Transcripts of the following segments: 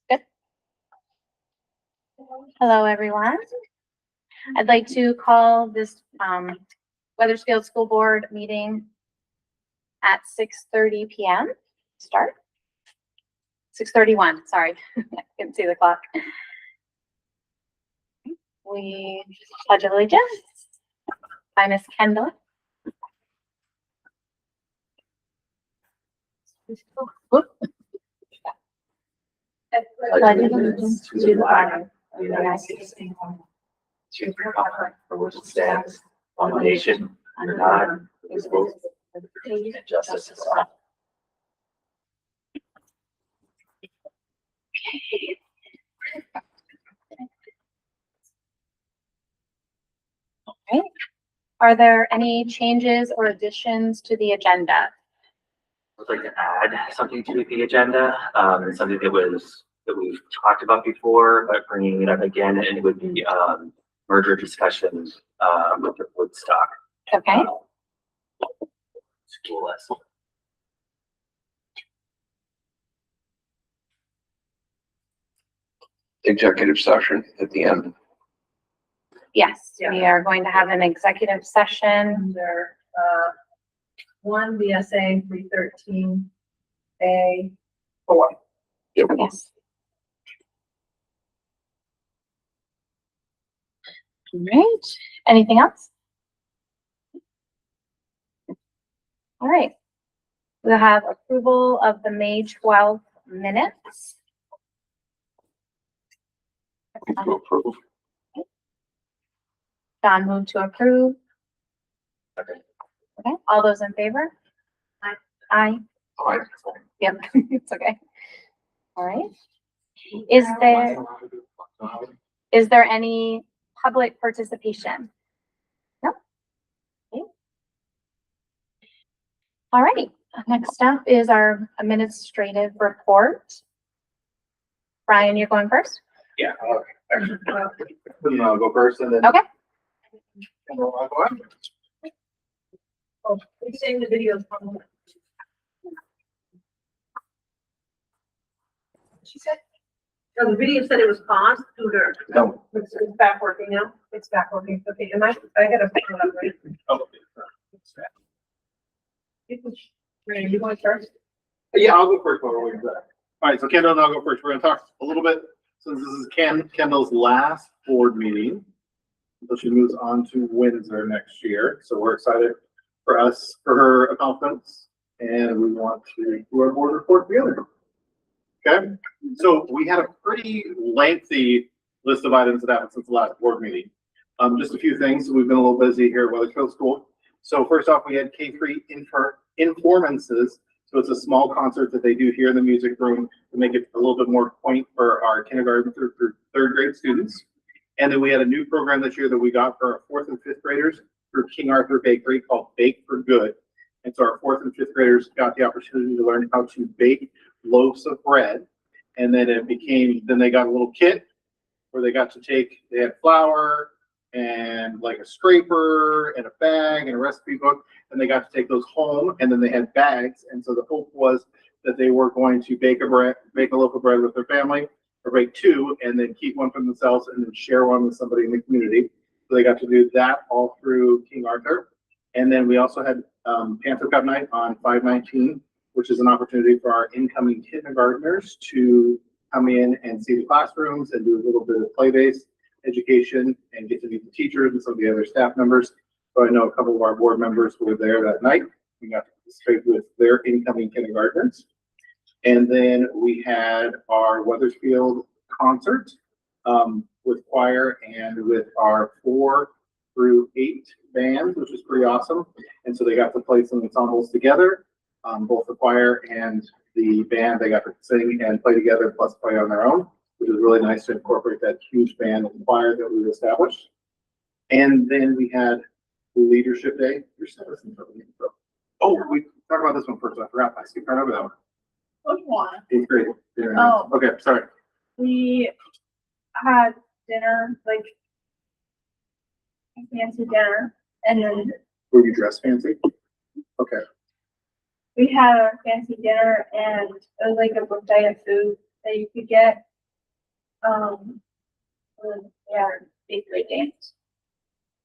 Good. Hello, everyone. I'd like to call this Weathersfield School Board meeting at 6:30 p.m. Start. 6:31, sorry, I couldn't see the clock. We pledge allegiance by Miss Kendall. Pledge allegiance to the flag of the United States of America, to the republic for which it stands, one nation, under God, indivisible, with liberty and justice for all. Okay. Are there any changes or additions to the agenda? I'd like to add something to the agenda, something that we've talked about before, but bringing it up again, and it would be merger discussions with the Woodstock Okay. school list. Executive session at the end. Yes, we are going to have an executive session. Under 1 VSA 313A4. Yes. All right. Anything else? All right. We'll have approval of the May 12th minutes. To approve. John moved to approve. Okay. Okay, all those in favor? Aye. Aye. Aye. Yep, it's okay. All right. Is there any public participation? No? Okay. All right, next up is our administrative report. Brian, you're going first? Yeah, actually, I'll go first and then. Okay. And I'll go after. Oh, we're saying the video. She said. No, the video said it was paused. No. It's back working now. It's back working. Okay, I gotta pick it up, right? Oh, Randy, you going first? yeah, I'll go first. While we're waiting for that. All right, so Kendall and I'll go first. We're gonna talk a little bit, since this is Kendall's last board meeting. So she moves on to Windsor next year. So we're excited for her accomplishments, and we want to do our board report together. Okay, so we had a pretty lengthy list of items that happened since the last board meeting. Just a few things. We've been a little busy here at Weathersfield School. So first off, we had K3 informances. So it's a small concert that they do here in the music room to make it a little bit more quaint for our kindergarten through third grade students. And then we had a new program this year that we got for our 4th and 5th graders through King Arthur Bakery called Bake for Good. And so our 4th and 5th graders got the opportunity to learn how to bake loaves of bread. And then then they got a little kit where they had flour and like a scraper and a bag and a recipe book, and they got to take those home, and then they had bags. And so the hope was that they were going to bake a loaf of bread with their family, or bake 2, and then keep one for themselves and then share one with somebody in the community. So they got to do that all through King Arthur. And then we also had Panther Cup night on 5/19, which is an opportunity for our incoming kindergartners to come in and see the classrooms and do a little bit of play-based education and get to meet the teachers and some of the other staff members. So I know a couple of our board members were there that night. We got to participate with their incoming kindergartners. And then we had our Weathersfield concert with choir and with our 4 through 8 bands, which was pretty awesome. And so they got to play some ensembles together. Both the choir and the band, they got to sing and play together, plus play on their own, which was really nice to incorporate that huge band and choir that we've established. And then we had Leadership Day. Oh, we talked about this one first. I forgot. I skipped right over that one. Which one? 8th grade. Oh. Okay, sorry. We had dinner, like fancy dinner, and then Were you dressed fancy? Okay. we had our fancy dinner and it was like a buffet of food that you could get. And, yeah, big great dance.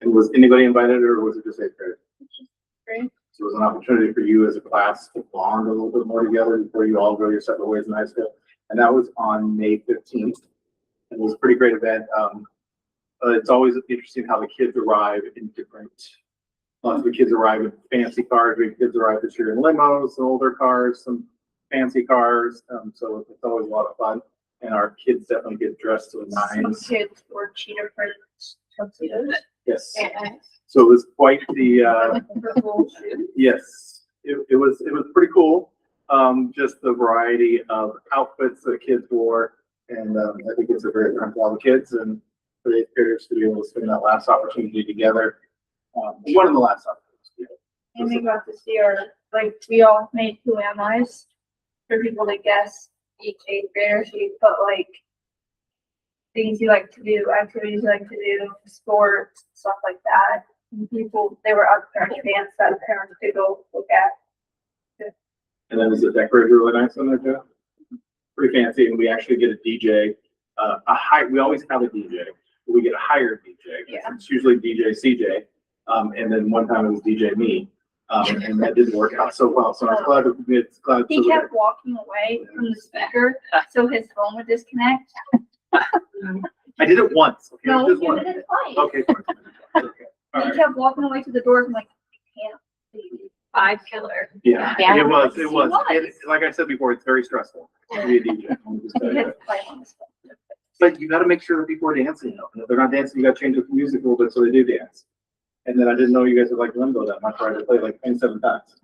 And was anybody invited or was it just eighth grade? Great. So it was an opportunity for you as a class to bond a little bit more together before you all go your separate ways in high school. And that was on May 15th. It was a pretty great event. It's always interesting how the kids arrive in different, lots of the kids arrive in fancy cars. We have kids arrive this year in limos, some older cars, some fancy cars. So it's always a lot of fun. And our kids definitely get dressed to the Some nines. kids wore cheetah print tuxedos. Yes. And So it was quite the, purple shoes. yes, it was pretty cool. Just the variety of outfits that kids wore. And I think it's a very fun for all the kids and for the eighth graders to be able to spend that last opportunity together. One of the last opportunities. And we got to see our, like, we all made 2 MIs for people to guess each eighth grader. So you put like things you like to do, activities you like to do, sports, stuff like that. And people, they were up there in advance that parents could go look at. And then is the decorated really nice on there, Joe? Pretty fancy, and we actually get a DJ, we always have a DJ, but we get a hired DJ. Yeah. It's usually DJ CJ, and then one time it was DJ me, and that didn't work out so well, so I was glad. He kept walking away from the speaker, so his phone would disconnect. I did it once, okay? No, Just he once. did it twice. Okay, fine. Okay. All He right. kept walking away to the doors. I'm like, I can't leave. 5 killer. Yeah, Yeah. it was, was. like I said before, it's very stressful to be a DJ. I'm just He telling had you. to play on his phone. But you gotta make sure that people are dancing, though. And if they're not dancing, you gotta change the music a little bit so they do dance. And then I didn't know you guys would like limbo that much, right? I played like 27 times.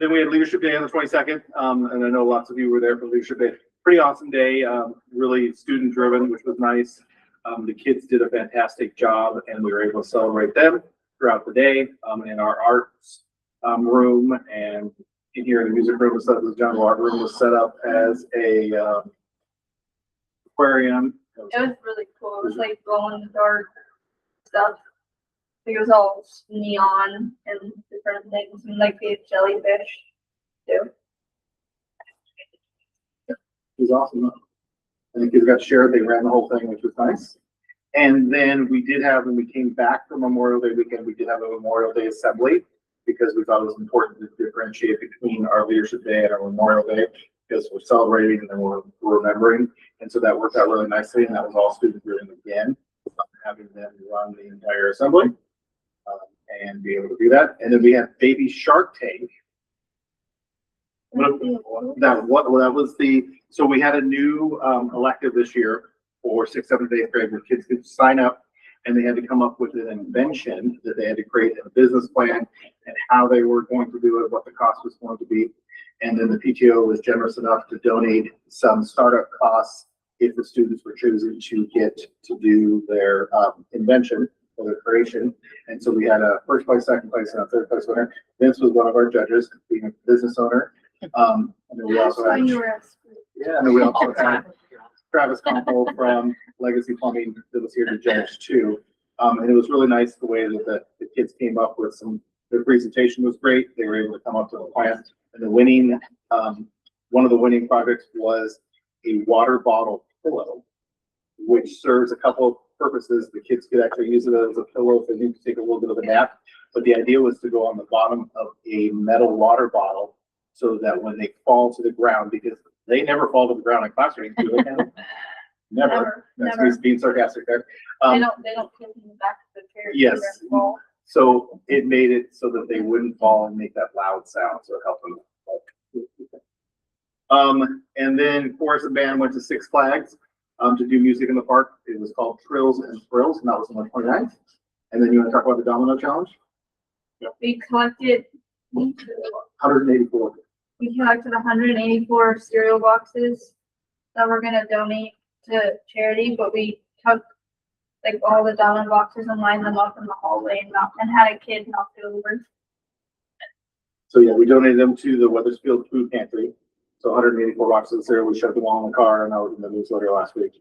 Then we had Leadership Day on the 22nd, and I know lots of you were there for Leadership Day. Pretty awesome day, really student driven, which was nice. The kids did a fantastic job and we were able to celebrate them throughout the day, in our arts, room, and in here in the music room, the general art room was set up as a, aquarium. It was really cool. It was like glow in the dark stuff. It was all neon and different things, and like the jellyfish too. It was awesome. I think kids got to share it. They ran the whole thing, which was nice. And then we did have, when we came back from Memorial Day weekend, we did have a Memorial Day assembly because we thought it was important to differentiate between our Leadership Day and our Memorial Day because we're celebrating and then we're remembering. And so that worked out really nicely. And that was all student driven again, having them run the entire assembly and be able to do that. And then we had Baby Shark Tank. That was the, so we had a new elective this year for 6th, 7th, 8th grade where kids could sign up and they had to come up with an invention that they had to create a business plan and how they were going to do it, what the cost was going to be. And then the PTO was generous enough to donate some startup costs if the students were choosing to get to do their invention or their creation. And so we had a first place, second place, and a third place winner. Vince was one of our judges, being a business owner. And then we also had, You were at school. yeah, and then we also had Travis Compo from Legacy Plumbing that was here to judge too. And it was really nice the way that the kids came up with their presentation was great. They were able to come up with a plan. And the winning, one of the winning projects was a water bottle pillow, which serves a couple of purposes. The kids could actually use it as a pillow if they need to take a little bit of a nap. But the idea was to go on the bottom of a metal water bottle so that when they fall to the ground, because they never fall to the ground in classrooms, do they? Never. That's me being sarcastic there. They don't put in the back of the chair. Yes. They're full. So it made it so that they wouldn't fall and make that loud sound, so it helped them. And then chorus and band went to Six Flags to do music in the park. It was called Trills and Thrills, and that was on the 29th. And then you want to talk about the Domino Challenge? We collected 184. 184 cereal boxes that we're gonna donate to charity, but we took like all the Domino boxes and lined them up in the hallway and had a kid knock it over. So yeah, we donated them to the Weathersfield Food Pantry. So 184 boxes of cereal. We shoved them all in the car, and that was in the newsletter last week,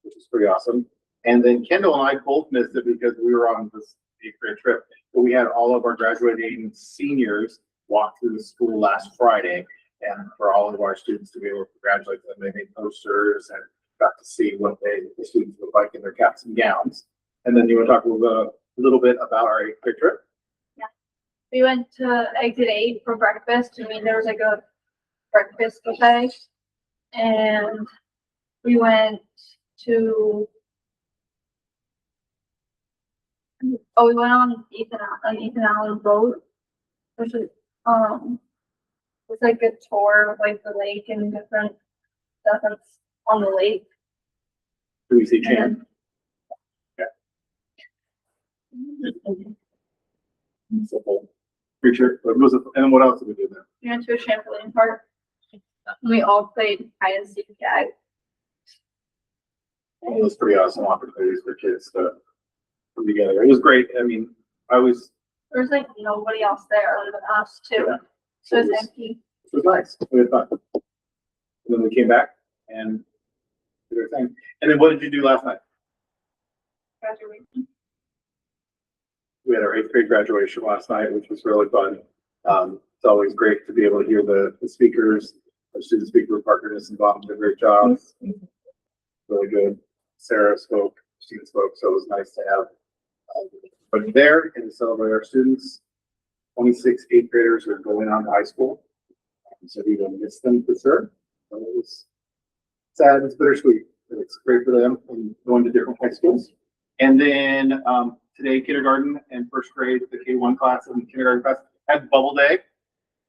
which is pretty awesome. And then Kendall and I both missed it because we were on this 8th grade trip. But we had all of our graduating seniors walked through the school last Friday, and for all of our students to be able to congratulate them, they made posters and got to see what the students look like in their caps and gowns. And then you want to talk a little bit about our 8th grade trip? We went to Exit 8 for breakfast. I mean, there was like a breakfast buffet. And we went to, we went on Ethan Allen's boat, which is, it's like a tour of like the lake and different stuff that's on the lake. Do we see Chan? Picture, and what else did we do there? We went to a trampoline park. And we all played hide and seek tag. It was pretty awesome opportunities for kids to come together. It was great. I mean, there was like nobody else there other than us too. So it's empty. It was nice. We had fun. And then we came back and did our thing. And then what did you do last night? Graduation. We had our 8th grade graduation last night, which was really fun. It's always great to be able to hear the speakers. Our student speaker partners involved did a great job. Really good. Sarah spoke, students spoke, so it was nice to have everybody there and to celebrate our students. 26 8th graders are going on to high school, so we will miss them for sure. So it was sad, it's bittersweet, but it's great for them and going to different high schools. And then today, kindergarten and 1st grade, the K1 class and the kindergarten class had bubble day.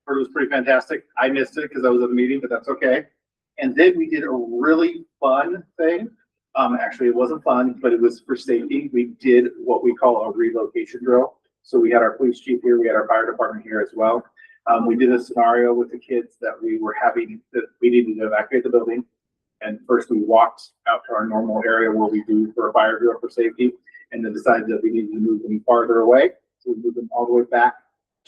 It was pretty fantastic. I missed it because I was at a meeting, but that's okay. And then we did a really fun thing. Actually, it wasn't fun, but it was for safety. We did what we call a relocation drill. So we had our police chief here, we had our fire department here as well. We did a scenario with the kids that we were having, that we needed to evacuate the building. And first we walked out to our normal area where we do for a fire drill for safety, and then decided that we needed to move them farther away. So we moved them all the way back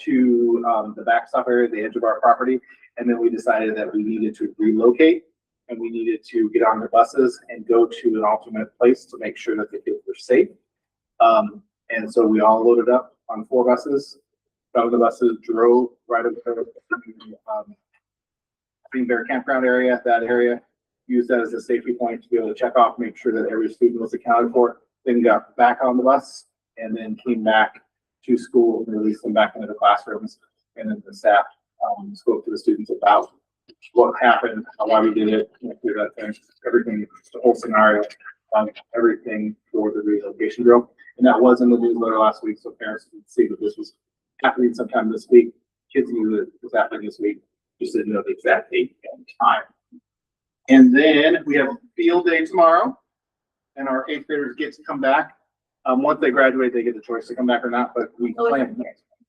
to the backstop area, the edge of our property. And then we decided that we needed to relocate and we needed to get on the buses and go to an alternate place to make sure that the kids were safe. And so we all loaded up on 4 buses, got on the buses, drove right up to the Green Bear Campground area, that area, used that as a safety point to be able to check off, make sure that every student was accounted for, then got back on the bus and then came back to school and released them back into the classrooms. And then the staff spoke to the students about what happened, why we did it, through that thing, everything, the whole scenario, everything for the relocation drill. And that was in the newsletter last week, so parents could see that this was happening sometime this week. Kids knew that it was happening this week, just didn't know the exact date and time. And then we have field day tomorrow, and our 8th graders get to come back. Once they graduate, they get the choice to come back or not, but we plan.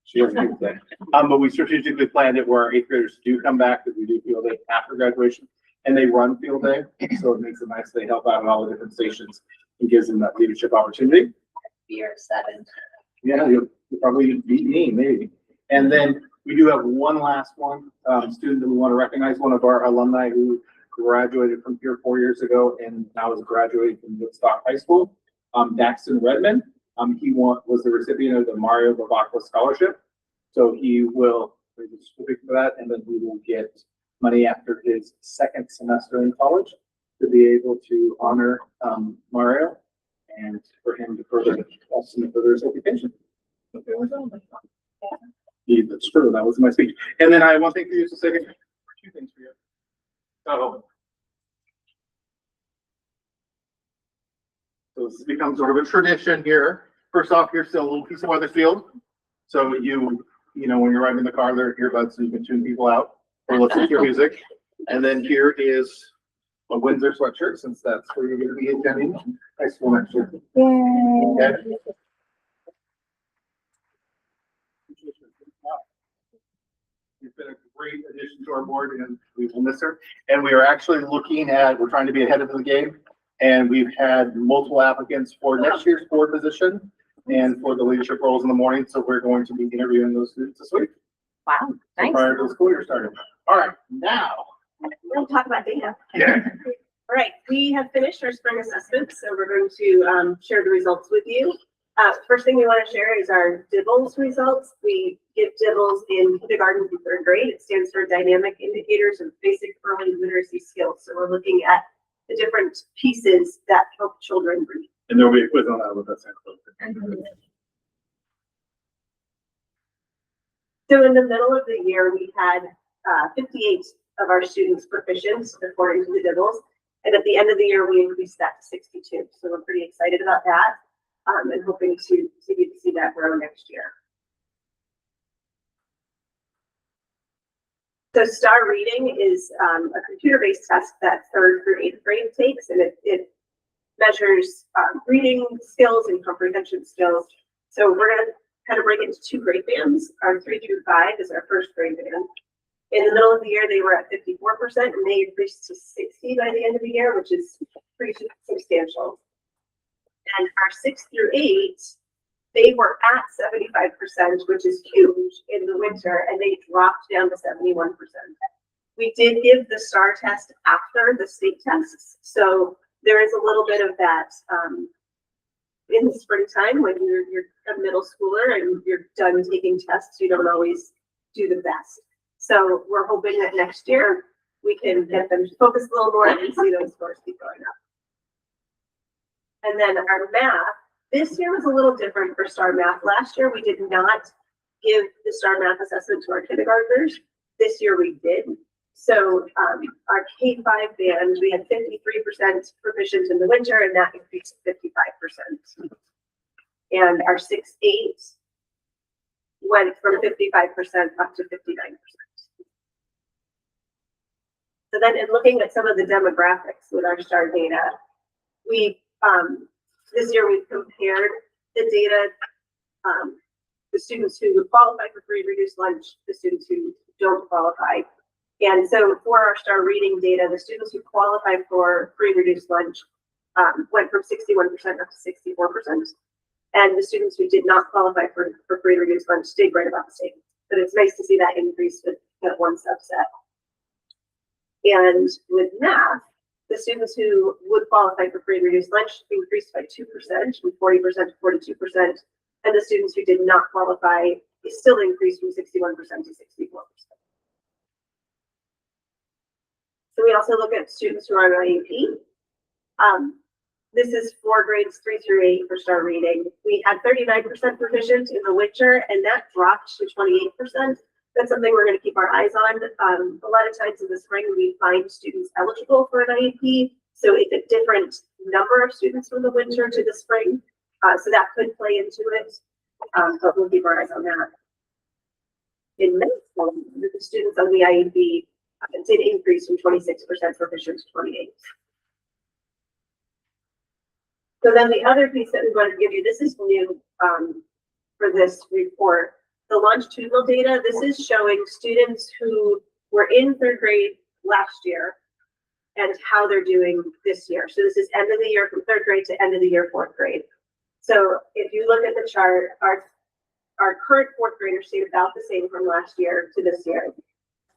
She doesn't do that. But we strategically planned it where our 8th graders do come back, because we do field day after graduation, and they run field day, so it makes it nice. They help out at all the different stations and gives them that leadership opportunity. Year 7. Yeah, you'll probably beat me, maybe. And then we do have one last student that we want to recognize, one of our alumni who graduated from here 4 years ago and now is graduating from Woodstock High School, Daxton Redmond. He was the recipient of the Mario Bavacqua Scholarship. So he will speak for that, and then we will get money after his 2nd semester in college to be able to honor Mario and for him to further his education. That's true. That was my speech. And then I have one thing for you to say. 2 things for you. So this has become sort of a tradition here. First off, here's still a little piece of Weathersfield. So you know, when you're riding in the car, there are earbuds so you can tune people out or listen to your music. And then here is a Windsor sweatshirt, since that's where you're going to be attending high school next year. Okay. You've been a great addition to our board, and we will miss her. And we are actually we're trying to be ahead of the game. And we've had multiple applicants for next year's board position and for the leadership roles in the morning. So we're going to be interviewing those students this week. Wow, nice. Prior to the school year starting. All right, now. We'll talk about data. Yeah. All right, we have finished our spring assessment, so we're going to share the results with you. First thing we want to share is our DIBELS results. We give DIBELS in kindergarten through third grade. It stands for Dynamic Indicators of Basic Early Literacy Skills. So we're looking at the different pieces that help children read. And there'll be a quiz on that with us. So in the middle of the year, we had 58 of our students proficient according to the DIBELS. And at the end of the year, we increased that to 62. So we're pretty excited about that. And hoping to see that grow next year. So STAR reading is a computer-based test that third through eighth grade takes, and it measures reading skills and comprehension skills. So we're going to kind of break it into two grade bands. Our 3 through 5 is our first grade band. In the middle of the year, they were at 54%, and they increased to 60 by the end of the year, which is pretty substantial. And our 6 through 8, they were at 75%, which is huge in the winter, and they dropped down to 71%. We did give the STAR test after the state tests, so there is a little bit of that in the springtime when you're a middle schooler and you're done taking tests, you don't always do the best. So we're hoping that next year we can get them to focus a little more and see those scores keep going up. And then our math, this year was a little different for STAR math. Last year, we did not give the STAR math assessment to our kindergartners. This year we did. So our K-5 band, we had 53% proficient in the winter, and that increased to 55%. And our 6-8 went from 55% up to 59%. So then in looking at some of the demographics with our STAR data, we this year we've compared the data, the students who would qualify for free reduced lunch, the students who don't qualify. And so for our STAR reading data, the students who qualify for free reduced lunch went from 61% up to 64%. And the students who did not qualify for free reduced lunch stayed right about the same. But it's nice to see that increase with that one subset. And with math, the students who would qualify for free reduced lunch increased by 2%, from 40% to 42%. And the students who did not qualify still increased from 61% to 64%. So we also look at students who are on IEP. This is for grades 3 through 8 for STAR reading. We had 39% proficient in the winter, and that dropped to 28%. That's something we're going to keep our eyes on. A lot of times in the spring, we find students eligible for an IEP. So it's a different number of students from the winter to the spring. So that could play into it, but we'll keep our eyes on that. In middle school, the students on the IEP did increase from 26% proficient to 28%. So then the other piece that we wanted to give you, this is new for this report. The longitudinal data, this is showing students who were in third grade last year and how they're doing this year. So this is end of the year from third grade to end of the year fourth grade. So if you look at the chart, our current fourth graders stayed about the same from last year to this year.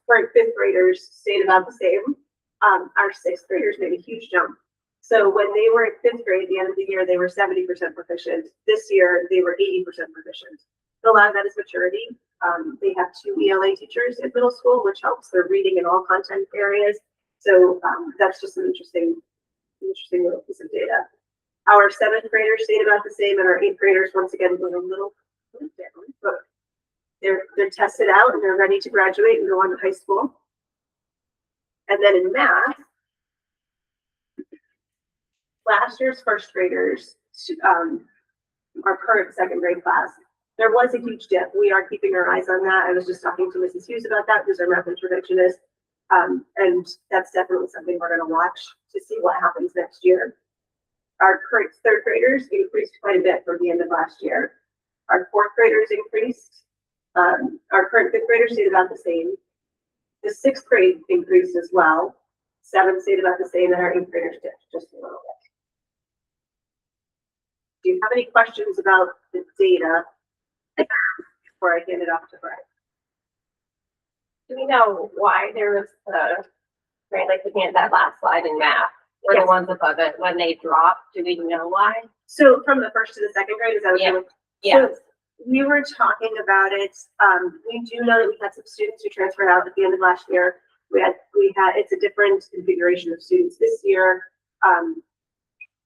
Current fifth graders stayed about the same. Our sixth graders made a huge jump. So when they were in fifth grade, at the end of the year, they were 70% proficient. This year, they were 80% proficient. A lot of that is maturity. They have 2 ELA teachers in middle school, which helps their reading in all content areas. So that's just an interesting little piece of data. Our 7th graders stayed about the same, and our 8th graders, once again, went a little down. But they're tested out, and they're ready to graduate and go on to high school. And then in math, last year's first graders, our current second grade class, there was a huge dip. We are keeping our eyes on that. I was just talking to Mrs. Hughes about that, who's our math interventionist. And that's definitely something we're going to watch to see what happens next year. Our current third graders increased quite a bit from the end of last year. Our fourth graders increased. Our current fifth graders stayed about the same. The sixth grade increased as well. 7 stayed about the same, and our 8th graders dipped just a little bit. Do you have any questions about the data before I hand it off to Brett? Do we know why there was the, right, like looking at that last slide in math, were the Yes. ones above it. When they dropped, do we know why? So from the first to the second grade, is that what Yeah. you're? Yeah. So we were talking about it. We do know that we had some students who transferred out at the end of last year. We had, it's a different configuration of students this year.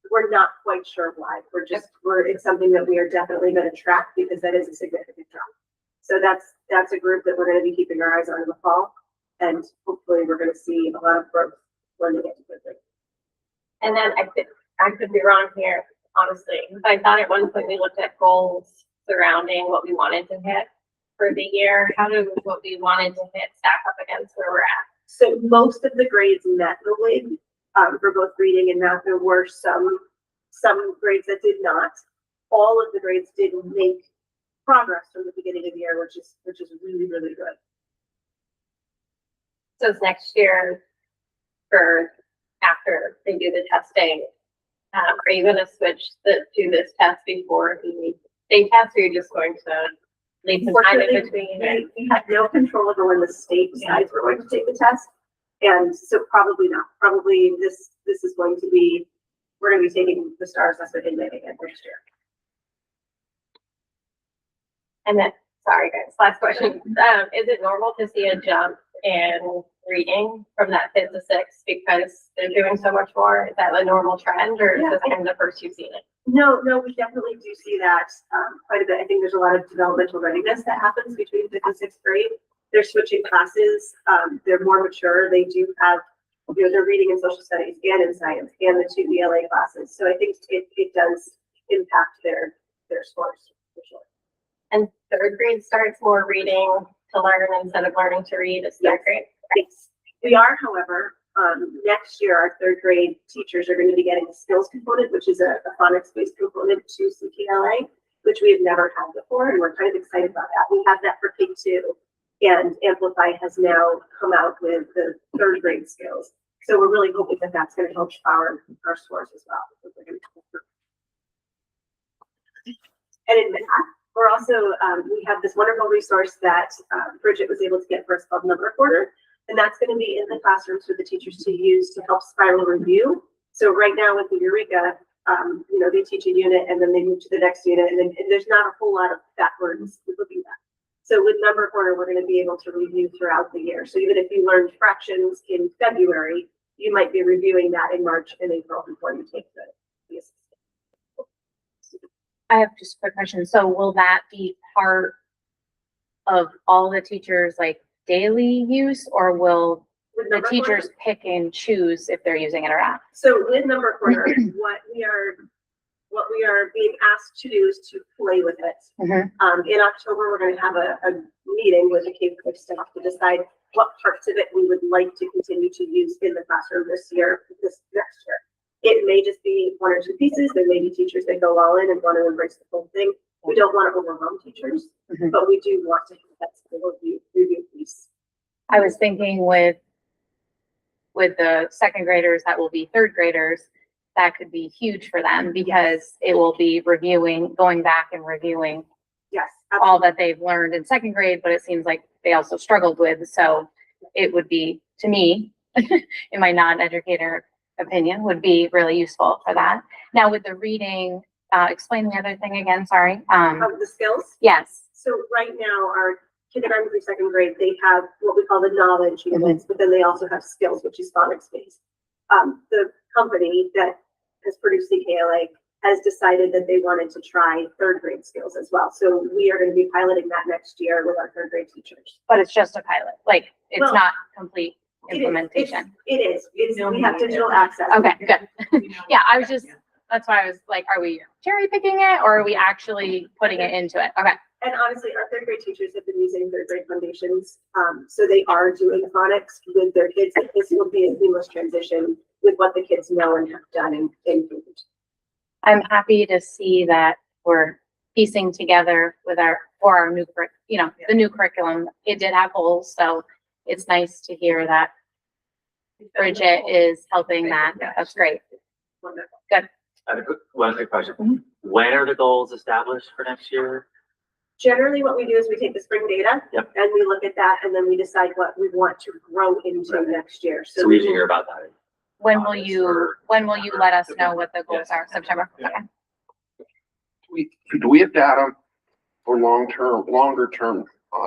We're not quite sure why. It's something that we are definitely going to track because that is a significant drop. So that's a group that we're going to be keeping our eyes on in the fall. And hopefully we're going to see a lot of growth when they get to fifth grade. And then I could be wrong here, honestly. But I thought at one point we looked at goals surrounding what we wanted to hit for the year. How do what we wanted to hit stack up against where we're at? So most of the grades met the WIG for both reading and math. There were some grades that did not. All of the grades did make progress from the beginning of the year, which is really, really good. So it's next year for after they do the testing. Are you going to switch to this test before the state test, or are you just going to leave some time in between? We have no control over when the state decides we're going to take the test. And so probably not. Probably this is going to be, we're going to be taking the STAR assessment in May again next year. And then, sorry guys, last question. Is it normal to see a jump in reading from that fifth to sixth because they're doing so much more? Is that a normal trend, or is this kind of the first you've seen it? No, we definitely do see that quite a bit. I think there's a lot of developmental readiness that happens between fifth and sixth grade. They're switching classes. They're more mature. They do have, they're reading in social studies and in science and the 2 ELA classes. So I think it does impact their scores for sure. And third grade starts more reading to learn instead of learning to read as third grade. Yes. We are, however, next year, our third grade teachers are going to be getting a skills component, which is a phonics-based component to CTLA, which we have never had before, and we're kind of excited about that. We have that for K2, and Amplify has now come out with the third grade skills. So we're really hoping that that's going to help our scores as well. And in math, we're also, we have this wonderful resource that Bridget was able to get for us called Number Quarter. And that's going to be in the classrooms for the teachers to use to help spiral review. So right now with the Eureka, they teach a unit and then they move to the next unit, and there's not a whole lot of backwards looking back. So with Number Quarter, we're going to be able to review throughout the year. So even if you learned fractions in February, you might be reviewing that in March and April before you take the assessment. I have just a quick question. So will that be part of all the teachers' like daily use, or will the teachers pick and choose if they're using it or not? So with Number Quarter, what we are being asked to do is to play with it. Mm-hmm. In October, we're going to have a meeting with the K-5 staff to decide what parts of it we would like to continue to use in the classroom this next year. It may just be 1 or 2 pieces. There may be teachers that go all in and want to embrace the whole thing. We don't want to overwhelm teachers, but we do want to have that review piece. I was thinking with the second graders that will be third graders, that could be huge for them because it will be going back and reviewing Yes, all that they've learned in second grade, but it seems like they also struggled with. So it would be, to me, in my non-educator opinion, would be really useful for that. Now with the reading, explain the other thing again, sorry. the skills. Yes. So right now, our kindergarten through second grade, they have what we call the knowledge units, but then they also have skills, which is phonics based. The company that has produced CKLA has decided that they wanted to try third grade skills as well. So we are going to be piloting that next year with our third grade teachers. But it's just a pilot, like it's Well, not complete implementation. It is. We have digital access. Okay, good. Yeah, that's why I was like, are we cherry picking it or are we actually putting it into it? Okay. And honestly, our third grade teachers have been using third grade foundations. So they are doing phonics with their kids. This will be a seamless transition with what the kids know and have done in food. I'm happy to see that we're piecing together with our new, the new curriculum. It did have holes, so it's nice to hear that Bridget is helping that. That's great. Good. I have one quick question. When are the goals established for next year? Generally, what we do is we take the spring data and we look at that, and then we decide what we want to grow into next year. So we usually hear about that When will you let us know what the goals are? September? Yeah. Okay. Do we have data for longer term,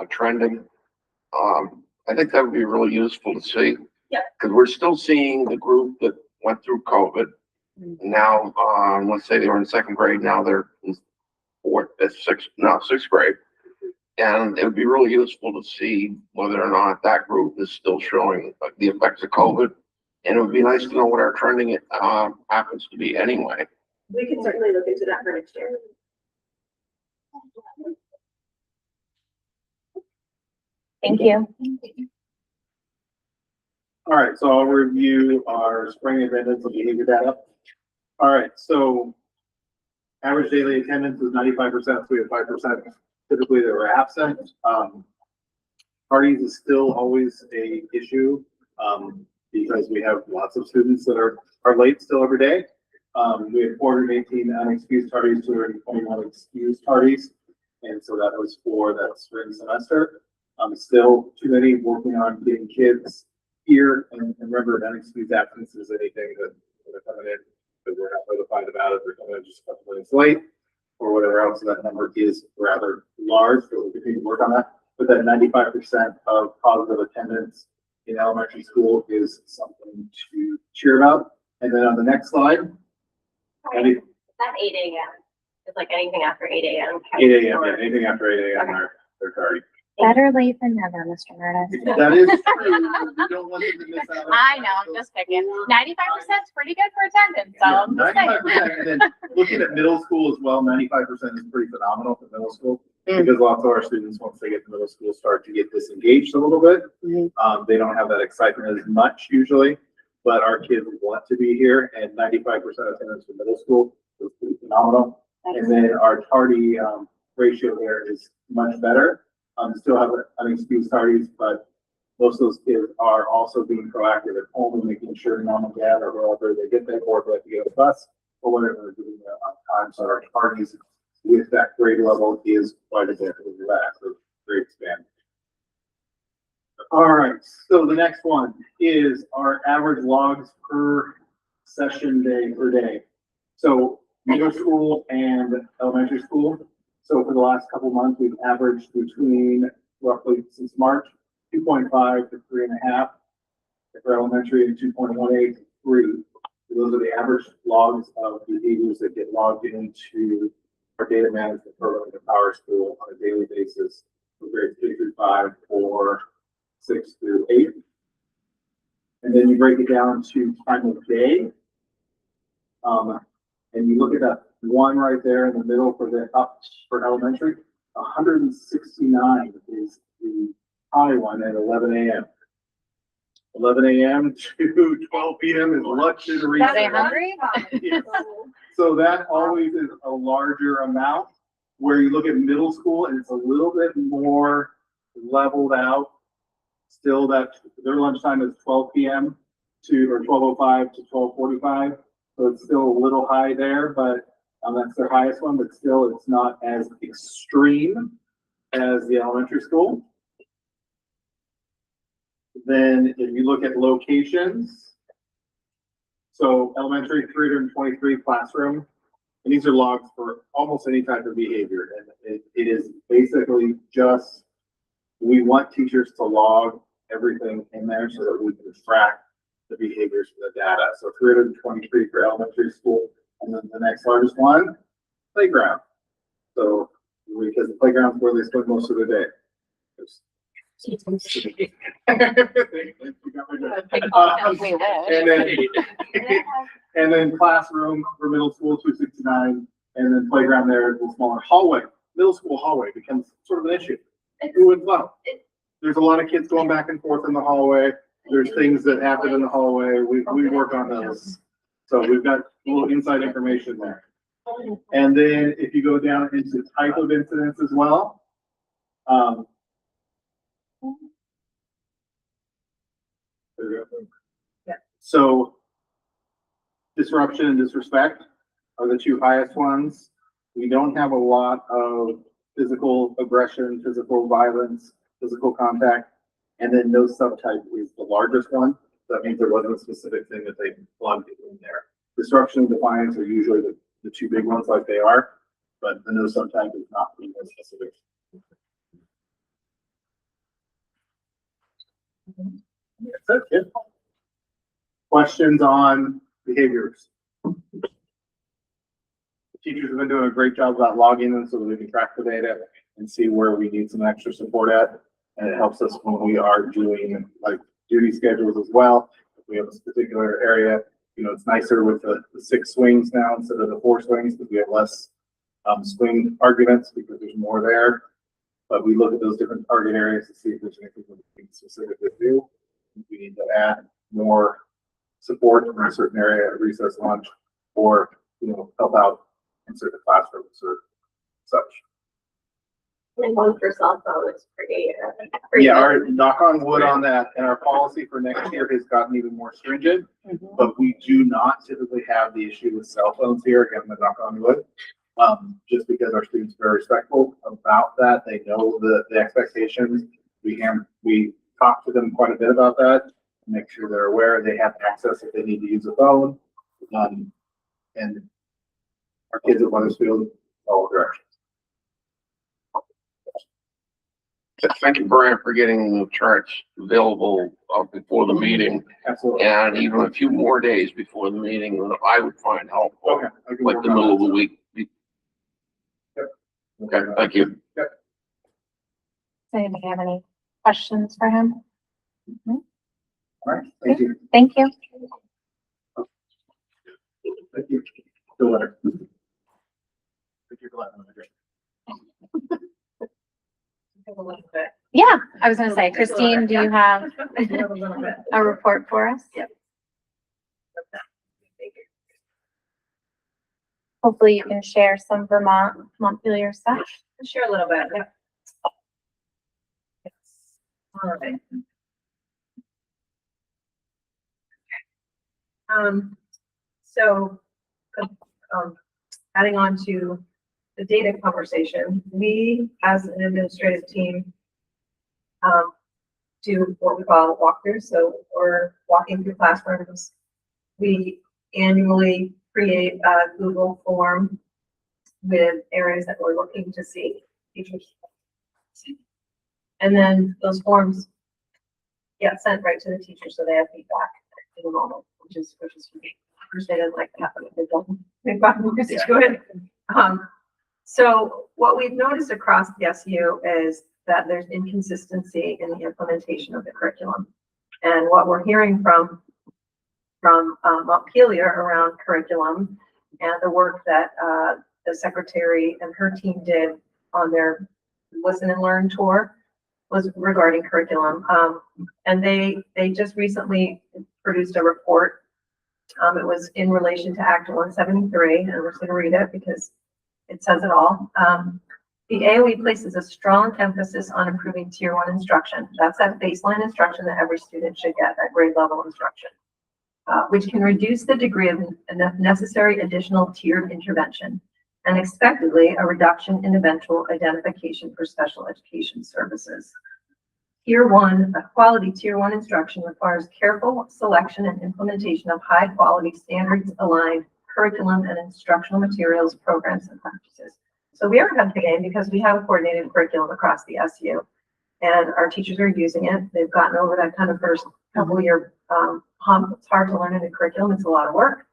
trending? I think that would be really useful to see. Yeah. Cause we're still seeing the group that went through COVID. Now, let's say they were in second grade, now they're in sixth grade. And it would be really useful to see whether or not that group is still showing the effects of COVID. And it would be nice to know what our trending, happens to be anyway. We can certainly look into that for next year. Thank you. All right, so I'll review our spring attendance and behavior data. All right, so average daily attendance is 95%, so we have 5% typically that were absent. Parties is still always a issue, because we have lots of students that are late still every day. We have 418 unexcused tardies, 221 excused tardies, and so that was for that spring semester. Still too many, working on getting kids here, and remember, an unexcused absence is anything that are coming in that we're not notified about it, they're coming in just a couple minutes late, or whatever else. So that number is rather large, so we'll continue to work on that. But that 95% of positive attendance in elementary school is something to cheer about. And then on the next slide, Sorry, that's 8 a.m. It's like anything after 8 a.m. 8 a.m., yeah, anything after 8 a.m. they're tardy. Better late than never, Mr. Meredith. That is true. We don't want them to miss out on I know, I'm just picking. 95% is pretty good for attendance, so I'm just saying. 95%, and then looking at middle school as well, 95% is pretty phenomenal for middle school. Because lots of our students, once they get to middle school, start to get disengaged a little bit. They don't have that excitement as much usually, but our kids want to be here, and 95% attendance for middle school is pretty phenomenal. And then our tardy ratio there is much better. Still have unexcused tardies, but most of those kids are also being proactive at home and making sure mom and dad or whoever they get there, or if they get a bus or whatever they're doing on time. So our tardies with that grade level is quite a bit of that. So great span. All right, so the next one is our average logs per session day per day. So middle school and elementary school. So for the last couple of months, we've averaged between roughly since March, 2.5 to 3.5 for elementary, and 2.18 to 3. So those are the average logs of behaviors that get logged into our data management program at Power School on a daily basis for grades 3 through 5, 4, 6 through 8. And then you break it down to time of day. And you look at that one right there in the middle for the up for elementary, 169 is the high one at 11 a.m. 11 a.m. to 12 p.m. is lunch and Are recess. they hungry? Yes. So that always is a larger amount. Where you look at middle school and it's a little bit more leveled out. Still, that their lunchtime is 12 p.m. or 12:05 to 12:45. So it's still a little high there, but that's their highest one, but still it's not as extreme as the elementary school. Then if you look at locations, so elementary 323 classroom, and these are logs for almost any type of behavior. And it is basically just, we want teachers to log everything in there so that we can track the behaviors for the data. So 323 for elementary school, and then the next largest one, playground. So because the playground's where they spend most of the day. And then classroom for middle school 269, and then playground there is a smaller hallway. Middle school hallway becomes sort of an issue. Who would know? There's a lot of kids going back and forth in the hallway. There's things that happen in the hallway. We work on those. So we've got a little inside information there. And then if you go down into type of incidents as well. So disruption and disrespect are the two highest ones. We don't have a lot of physical aggression, physical violence, physical contact, and then no subtype is the largest one. That means there wasn't a specific thing that they plugged in there. Disruption and defiance are usually the two big ones like they are, but the no subtype is not being as specific. That's it. Questions on behaviors? Teachers have been doing a great job about logging them so that we can track the data and see where we need some extra support at. And it helps us when we are doing like duty schedules as well. If we have a particular area, you know, it's nicer with the 6 swings now instead of the 4 swings because we have less swing arguments because there's more there. But we look at those different target areas to see if there's anything we can specifically do. If we need to add more support in a certain area at recess lunch, or you know, help out in certain classrooms or such. And one for cell phone is pretty. Yeah, our knock on wood on that, and our policy for next year has gotten even more stringent, but we do not typically have the issue with cell phones here. Again, the knock on wood, just because our students are very respectful about that. They know the expectations. We talk to them quite a bit about that, make sure they're aware they have access if they need to use a phone. And our kids at Weathersfield follow directions. Thank you, Brian, for getting the charts available before the meeting, Absolutely. and even a few more days before the meeting that I would find helpful, Okay. I can like work the on middle that. of the week. Yep. Okay, thank you. Does anybody have any questions for him? All right, thank you. Thank you. Thank you. Feel better. Thank you for letting me know. Yeah, I was gonna say, Christine, do you have a report for us? Yep. Hopefully you can share some Vermont Montpelier stuff. Share a little bit. Yep. All right. So, adding on to the data conversation, we as an administrative team do what we call walkthroughs. So we're walking through classrooms. We annually create a Google form with areas that we're looking to see teachers. And then those forms get sent right to the teachers so they have feedback in the moment, which is great. First, they didn't like that, but they've gotten used to it. So what we've noticed across the SU is that there's inconsistency in the implementation of the curriculum. And what we're hearing from Montpelier around curriculum and the work that the secretary and her team did on their Listen and Learn tour was regarding curriculum. And they just recently produced a report. It was in relation to Act 173, and we're just going to read it because it says it all. The AOE places a strong emphasis on improving Tier 1 instruction. That's that baseline instruction that every student should get, that grade level instruction, which can reduce the degree of necessary additional tiered intervention and expectedly a reduction in eventual identification for special education services. Tier 1, a quality Tier 1 instruction requires careful selection and implementation of high quality standards aligned curriculum and instructional materials, programs, and practices. So we are ahead of the game because we have a coordinated curriculum across the SU and our teachers are using it. They've gotten over that kind of first couple of year hump. It's hard to learn a new curriculum. It's a lot of work,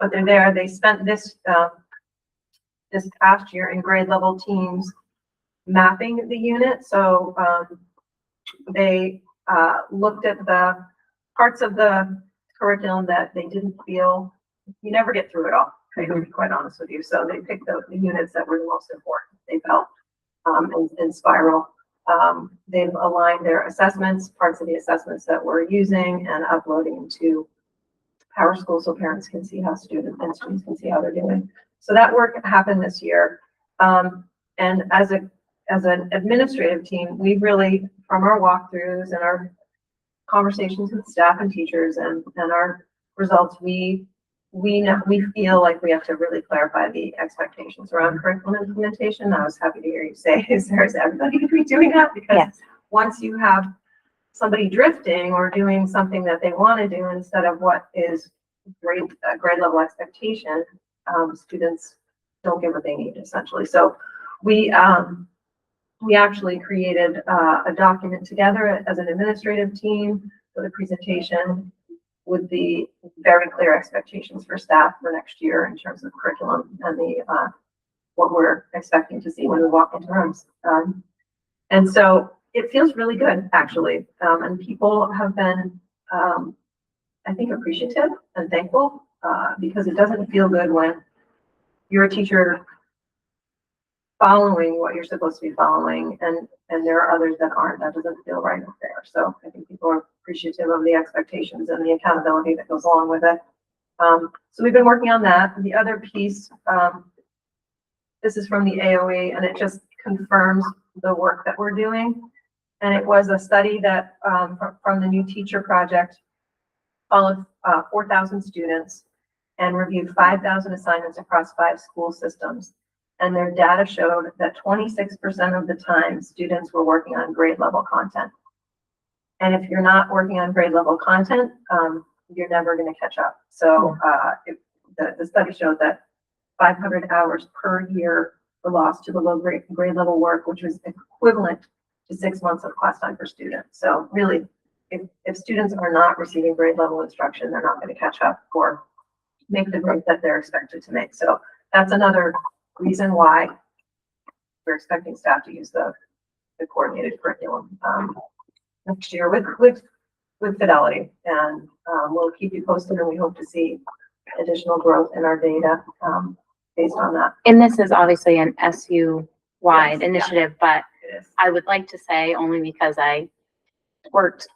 but they're there. They spent this past year in grade level teams mapping the unit. So they looked at the parts of the curriculum that they didn't feel, you never get through it all, to be quite honest with you. So they picked the units that were the most important, they felt, in Spiral. They've aligned their assessments, parts of the assessments that we're using and uploading to PowerSchool so parents can see how students can see how they're doing. So that work happened this year. And as an administrative team, we really, from our walkthroughs and our conversations with staff and teachers and our results, we feel like we have to really clarify the expectations around curriculum implementation. I was happy to hear you say, is everybody going to be doing that? Because Yes. Once you have somebody drifting or doing something that they want to do instead of what is grade level expectation, students don't get what they need essentially. So we actually created a document together as an administrative team for the presentation with the very clear expectations for staff for next year in terms of curriculum and the what we're expecting to see when we walk into rooms. And so it feels really good, actually. And people have been, I think, appreciative and thankful because it doesn't feel good when you're a teacher following what you're supposed to be following and there are others that aren't. That doesn't feel right up there. So I think people are appreciative of the expectations and the accountability that goes along with it. So we've been working on that. The other piece, this is from the AOE and it just confirms the work that we're doing. And it was a study that from the New Teacher Project, followed 4,000 students and reviewed 5,000 assignments across 5 school systems. And their data showed that 26% of the time students were working on grade level content. And if you're not working on grade level content, you're never going to catch up. So the study showed that 500 hours per year were lost to the low grade level work, which was equivalent to 6 months of class time per student. So really, if students are not receiving grade level instruction, they're not going to catch up or make the growth that they're expected to make. So that's another reason why we're expecting staff to use the coordinated curriculum next year with fidelity. And we'll keep you posted, and we hope to see additional growth in our data based on that. And this is obviously an SU-wide initiative, but It is. I would like to say, only because I worked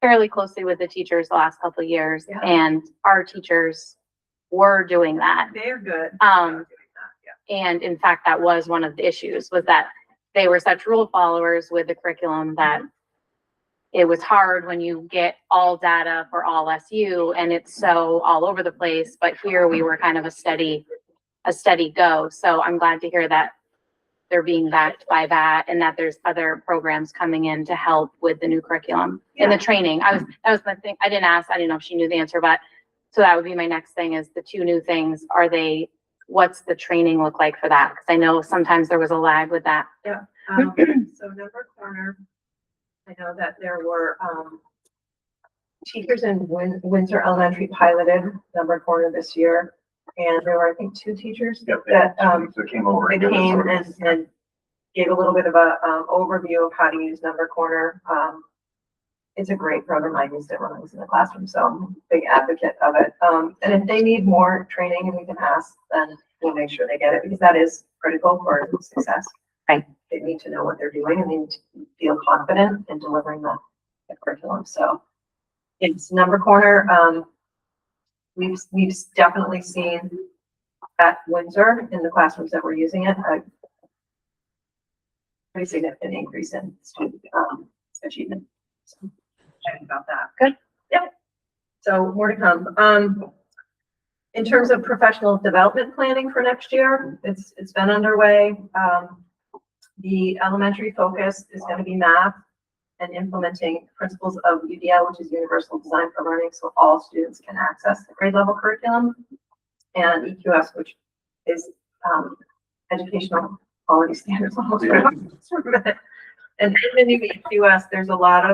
fairly closely with the teachers the last couple of years, Yeah. and our teachers were doing that. They're good. And in fact, that was one of the issues, was that they were such rule followers with the curriculum that it was hard when you get all data for all SU and it's so all over the place. But here we were kind of a steady go. So I'm glad to hear that they're being backed by that and that there's other programs coming in to help with the new curriculum and the training. That was my thing. I didn't know if she knew the answer, but so that would be my next thing is the 2 new things. What's the training look like for that? Because I know sometimes there was a lag with that. So Number Corner, I know that there were teachers in Windsor Elementary piloted Number Corner this year. And there were, I think, 2 teachers that came over. they came and gave a little bit of a overview of how to use Number Corner. It's a great program. I used it when I was in the classroom, so I'm a big advocate of it. And if they need more training and we can ask, then we'll make sure they get it because that is critical for success. Right. They need to know what they're doing and they need to feel confident in delivering the curriculum. So it's Number Corner. We've definitely seen at Windsor in the classrooms that we're using it, a pretty significant increase in student achievement. So excited about that. Good. Yep. So more to come. In terms of professional development planning for next year, it's been underway. The elementary focus is going to be math and implementing principles of UDL, which is Universal Design for Learning, so all students can access the grade level curriculum, and EQS, which is educational quality standards. And in the new EQS, there's a lot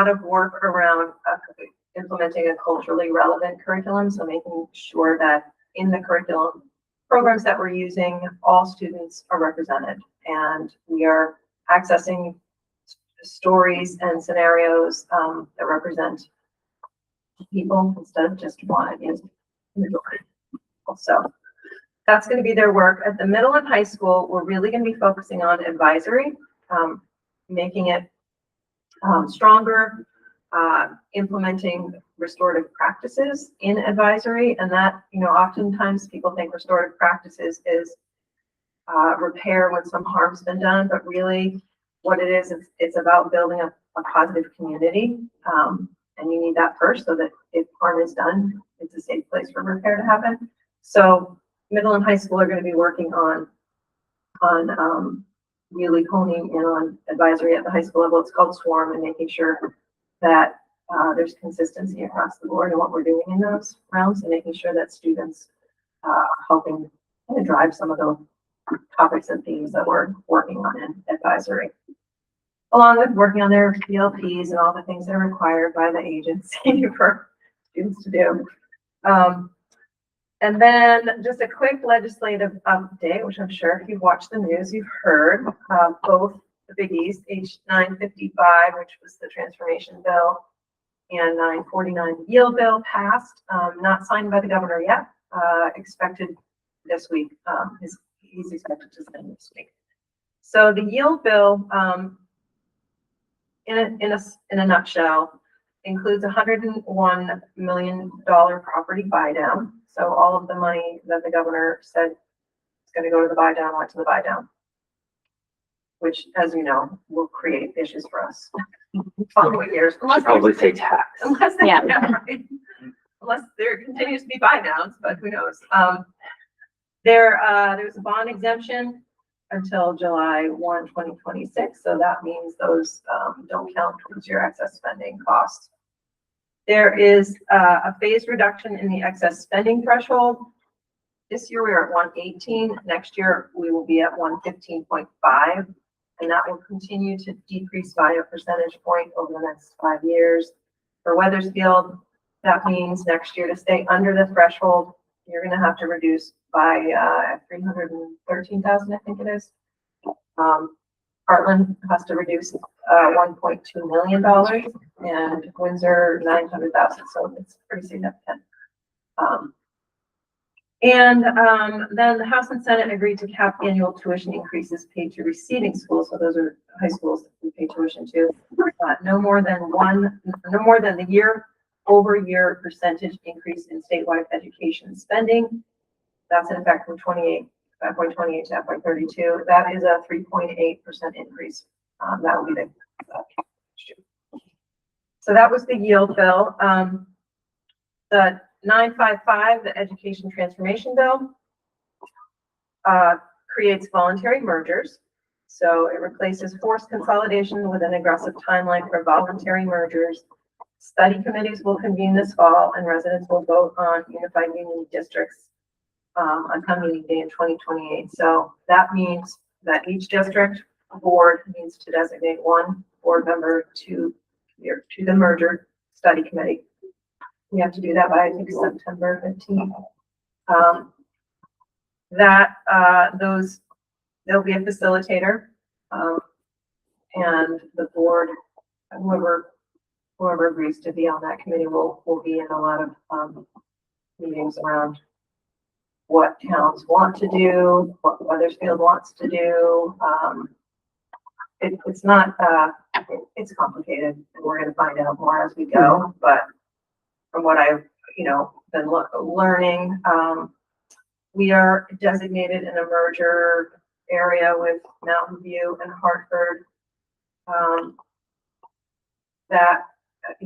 of work around implementing a culturally relevant curriculum, so making sure that in the curriculum programs that we're using, all students are represented, and we are accessing stories and scenarios that represent people instead of just one individual. So that's going to be their work. At the middle and high school, we're really going to be focusing on advisory, making it stronger, implementing restorative practices in advisory. And that, oftentimes people think restorative practices is repair when some harm's been done, but really what it is, it's about building a positive community. And you need that first so that if harm is done, it's a safe place for repair to happen. So middle and high school are going to be working on really honing in on advisory at the high school level. It's called SWARM, and making sure that there's consistency across the board in what we're doing in those realms, and making sure that students helping kind of drive some of the topics and themes that we're working on in advisory, along with working on their PLPs and all the things that are required by the agency for students to do. And then just a quick legislative update, which I'm sure if you've watched the news, you've heard, both the biggies, H 955, which was the transformation bill, and 949 yield bill passed, not signed by the governor yet, expected this week. He's expected to sign this week. So the yield bill, in a nutshell, includes $101 million property buy down. So all of the money that the governor said is going to go to the buy down went to the buy down, which, as you know, will create issues for us following years. Should probably say tax. Unless, Yeah. right? Unless there continues to be buy downs, but who knows? There's a bond exemption until July 1, 2026. So that means those don't count towards your excess spending costs. There is a phased reduction in the excess spending threshold. This year we are at 118. Next year we will be at 115.5, and that will continue to decrease by a percentage point over the next 5 years. For Weathersfield, that means next year to stay under the threshold, you're going to have to reduce by 313,000, I think it is. Heartland has to reduce $1.2 million, and Windsor 900,000. So it's pretty significant. Then the House and Senate agreed to cap annual tuition increases paid to receiving schools. So those are high schools that we pay tuition to. No more than the year-over-year percentage increase in statewide education spending. That's in effect from FY28 to FY32. That is a 3.8% increase. That will be the so that was the yield bill. The 955, the education transformation bill, creates voluntary mergers. So it replaces forced consolidation with an aggressive timeline for voluntary mergers. Study committees will convene this fall, and residents will vote on unified union districts on town meeting day in 2028. So that means that each district board needs to designate one board member to the merger study committee. We have to do that by, I think, September 15th. There'll be a facilitator, and the board, whoever agrees to be on that committee will be in a lot of meetings around what towns want to do, what Weathersfield wants to do. It's not, it's complicated, and we're going to find out more as we go. But from what I've, been learning, we are designated in a merger area with Mountain View and Hartford.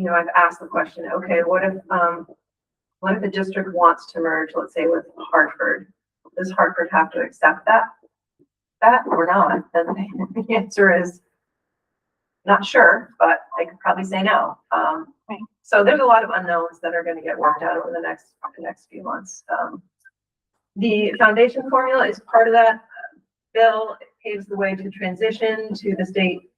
I've asked the question, okay, what if the district wants to merge, let's say, with Hartford? Does Hartford have to accept that or not? And the answer is not sure, but they could probably say no. Right. So there's a lot of unknowns that are going to get worked out over the next few months. The foundation formula is part of that bill. It paves the way to transition to the state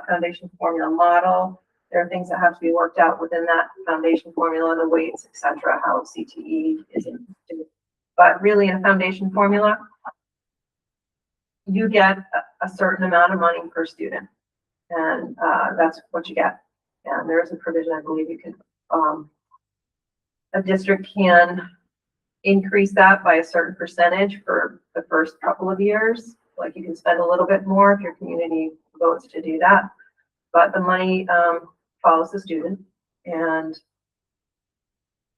foundation formula model. There are things that have to be worked out within that foundation formula, the weights, etc., how CTE is instituted. But really, in a foundation formula, you get a certain amount of money per student, and that's what you get. And there is a provision, I believe, you can, a district can increase that by a certain percentage for the first couple of years. Like, you can spend a little bit more if your community votes to do that, but the money follows the student, and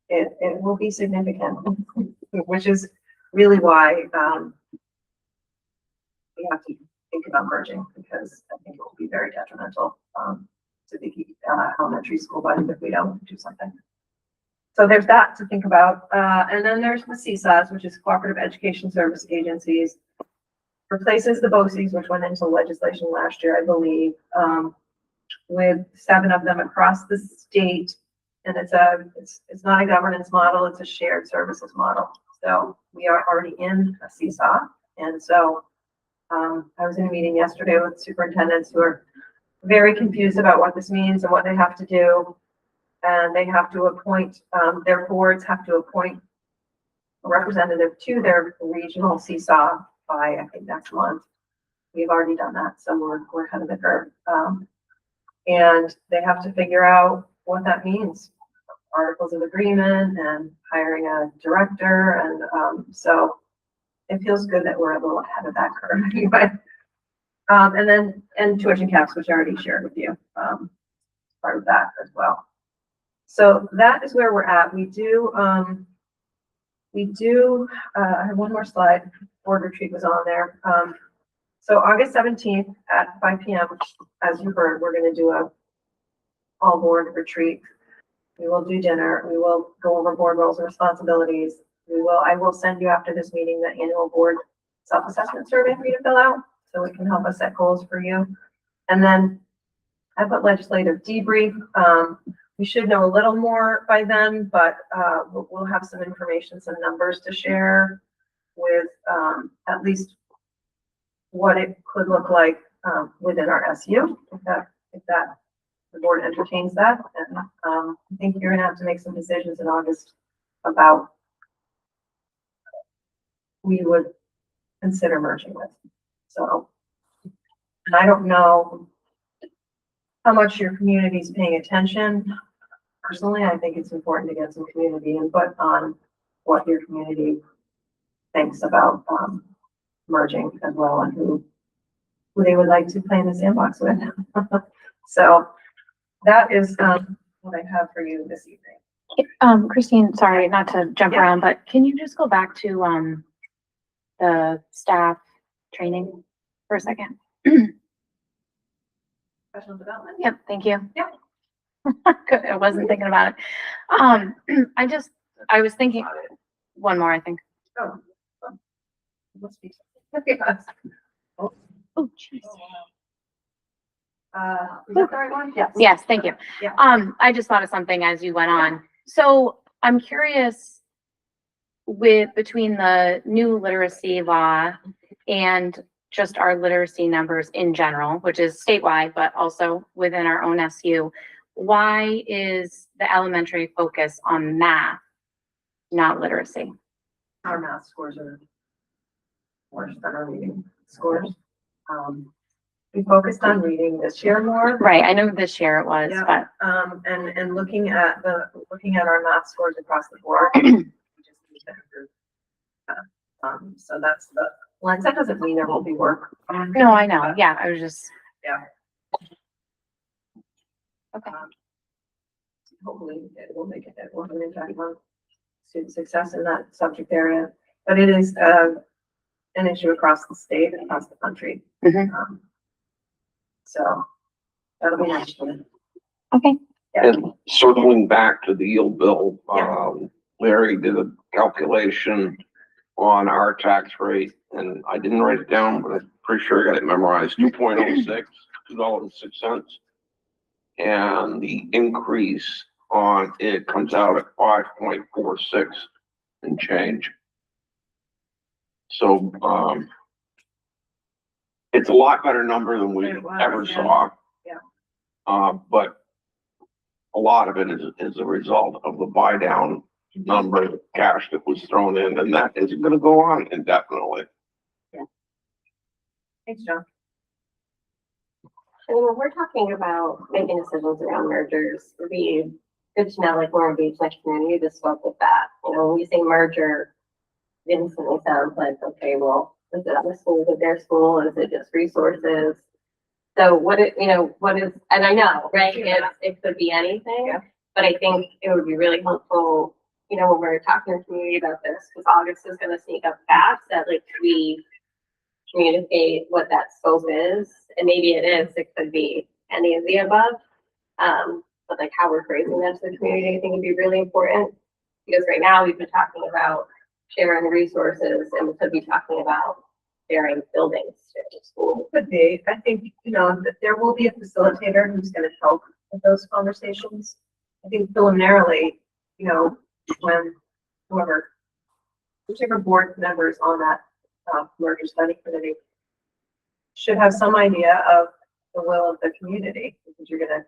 it will be significant, which is really why we have to think about merging, because I think it will be very detrimental to the elementary school budget if we don't do something. So there's that to think about. And then there's the CSAs, which is Cooperative Education Service Agencies. replaces the BOCES, which went into legislation last year, I believe, with 7 of them across the state. And it's not a governance model, it's a shared services model. So we are already in a seesaw. And so I was in a meeting yesterday with superintendents who are very confused about what this means and what they have to do. And they have to appoint, their boards have to appoint a representative to their regional seesaw by, I think, next month. We've already done that, so we're ahead of the curve. And they have to figure out what that means. Articles of agreement and hiring a director. And so it feels good that we're a little ahead of that curve anyway. And tuition caps, which I already shared with you, part of that as well. So that is where we're at. We do, I have one more slide. Board retreat was on there. So August 17th at 5 p.m., as you heard, we're going to do a all board retreat. We will do dinner. We will go over board roles and responsibilities. I will send you after this meeting the annual board self-assessment survey for you to fill out, so it can help us set goals for you. And then I put legislative debrief. We should know a little more by then, but we'll have some information, some numbers to share with at least what it could look like within our SU, if that the board entertains that. And I think you're gonna have to make some decisions in August about we would consider merging with. So, and I don't know how much your community is paying attention. Personally, I think it's important to get some community input on what your community thinks about merging as well, and who they would like to play in the sandbox with. So that is what I have for you this evening. Christine, sorry, not to jump around, but can you just go back to the staff training for a second? Professional development. Yep, thank you. Yep. Good, I wasn't thinking about it. I was thinking, one more, I think. Oh. Must be. Yes. Oh, jeez. Is that the right one? Yes. Yes, thank you. Yeah. I just thought of something as you went on. So I'm curious between the new literacy law and just our literacy numbers in general, which is statewide, but also within our own SU, why is the elementary focus on math, not literacy? Our math scores are worse than our reading scores. We focused on reading this year more. Right, I know this year it was, Yeah. but And looking at our math scores across the board, we just need to improve. So that's the lens. That doesn't mean there won't be work. no, I know. Yeah, I was just. Yeah. Okay. Hopefully it will make it will have an impact on student success in that subject area. But it is an issue across the state and across the country. Mhm. So that'll be nice. Okay. Yeah. And circling back to the yield bill, Yeah. Larry did a calculation on our tax rate, and I didn't write it down, but I'm pretty sure I got it memorized, $2.06. And the increase on it comes out at 5.46 and change. So, it's a lot better number than we It was, ever yeah. saw. Yeah. But a lot of it is a result of the buy down number of cash that was thrown in, and that isn't gonna go on indefinitely. Thanks, John. I mean, when we're talking about making decisions around mergers, it'd be good to know, like, more engaged like community to spoke with that. You know, when we say merger, it instantly sounds like, okay, well, is it other school with their school? Is it just resources? So what is, and I know, right, it could be anything, Yeah. but I think it would be really helpful, when we're talking to the community about this, because August is gonna sneak up fast, that like we communicate what that scope is, and maybe it could be any of the above. But like how we're phrasing that to the community, I think would be really important, because right now we've been talking about sharing resources, and we could be talking about sharing buildings to the school. Could be. I think, that there will be a facilitator who's gonna help with those conversations. I think preliminarily, when whichever board members on that, merger study committee should have some idea of the will of the community, because you're gonna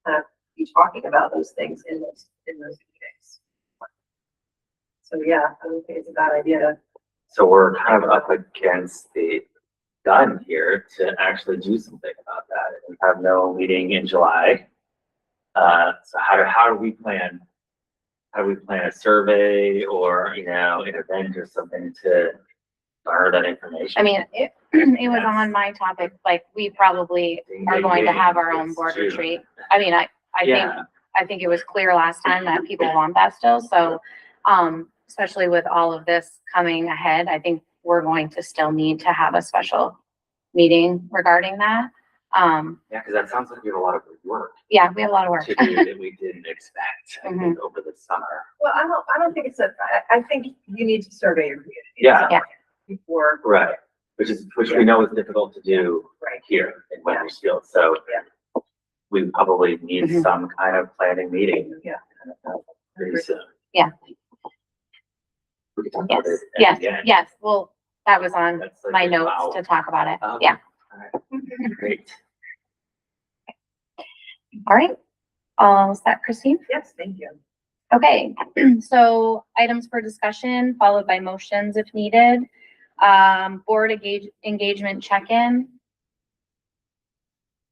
kind of be talking about those things in those meetings. So yeah, I don't think it's a bad idea. So we're kind of up against the gun here to actually do something about that. We have no meeting in July. So how do we plan? How do we plan a survey or, an event or something to garner that information? I mean, it was on my topic, like, we probably are going to have our own board retreat. I mean, I think it was clear last time that people want that still, so, especially with all of this coming ahead, I think we're going to still need to have a special meeting regarding that. Yeah, because that sounds like we have a lot of work Yeah, we have a lot of work. to do that we didn't expect, I Mhm. think, over the summer. Well, I don't think I think you need to survey your community. Yeah. Yeah. Before. Right, which we know is difficult to do Right. here in Weathersfield, so Yeah. we probably need Mhm. some kind of planning meeting. Yeah. Pretty soon. Yeah. We can talk about Yes, it at yes, the end. yes, well, that was on That's like my an notes hour. to talk about it, Um, yeah, All right. Great. all right. All set, Christine? Yes, thank you. Okay, so items for discussion followed by motions if needed. Board engagement check-in.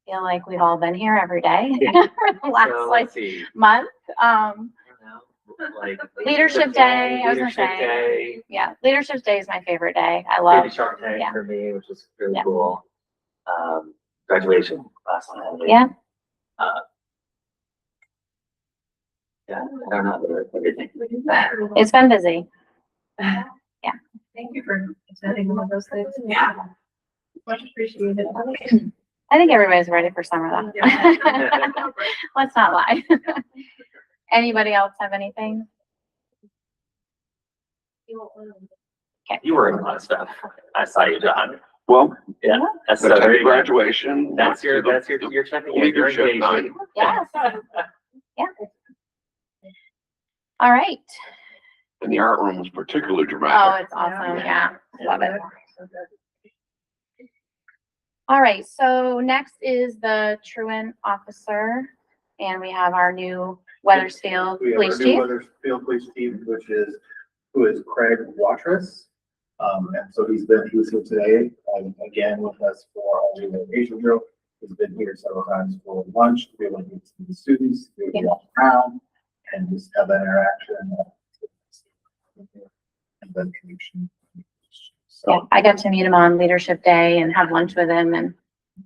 Feel like we've all been here every day for the So last let's see. month. I don't know, like. Leadership Day, I was gonna Leadership say. Day, Yeah, Leadership Day is my favorite day. I love, Baby Shark Tank yeah. for me, which was really Yeah. cool. Graduation last night. yeah, Yeah, I don't know, everything. it's been busy. Thank you for attending all those things. Yeah. Much appreciated. I think everybody's ready for summer though. Let's not lie. Anybody else have anything? You were in a lot of stuff. I saw you, John. Well, Yeah. That's so that's there a you go. graduation. That's your went to checking the in, your leadership night. engagement. Yes. Yeah. All right. And the art room was particularly Oh, dramatic. it's awesome. Yeah, love it. All right, so next is the truant officer, and we have our new Weathersfield We have Police our new Chief. Weathersfield Police Chief, who is Craig Watrous. And so he was here today, again with us for our relocation drill. He's been here several times for lunch, to be able to meet some of the students, to be able to walk around and just have that interaction. And then connection. Yeah, So, I got to meet him on Leadership Day and have lunch with him, and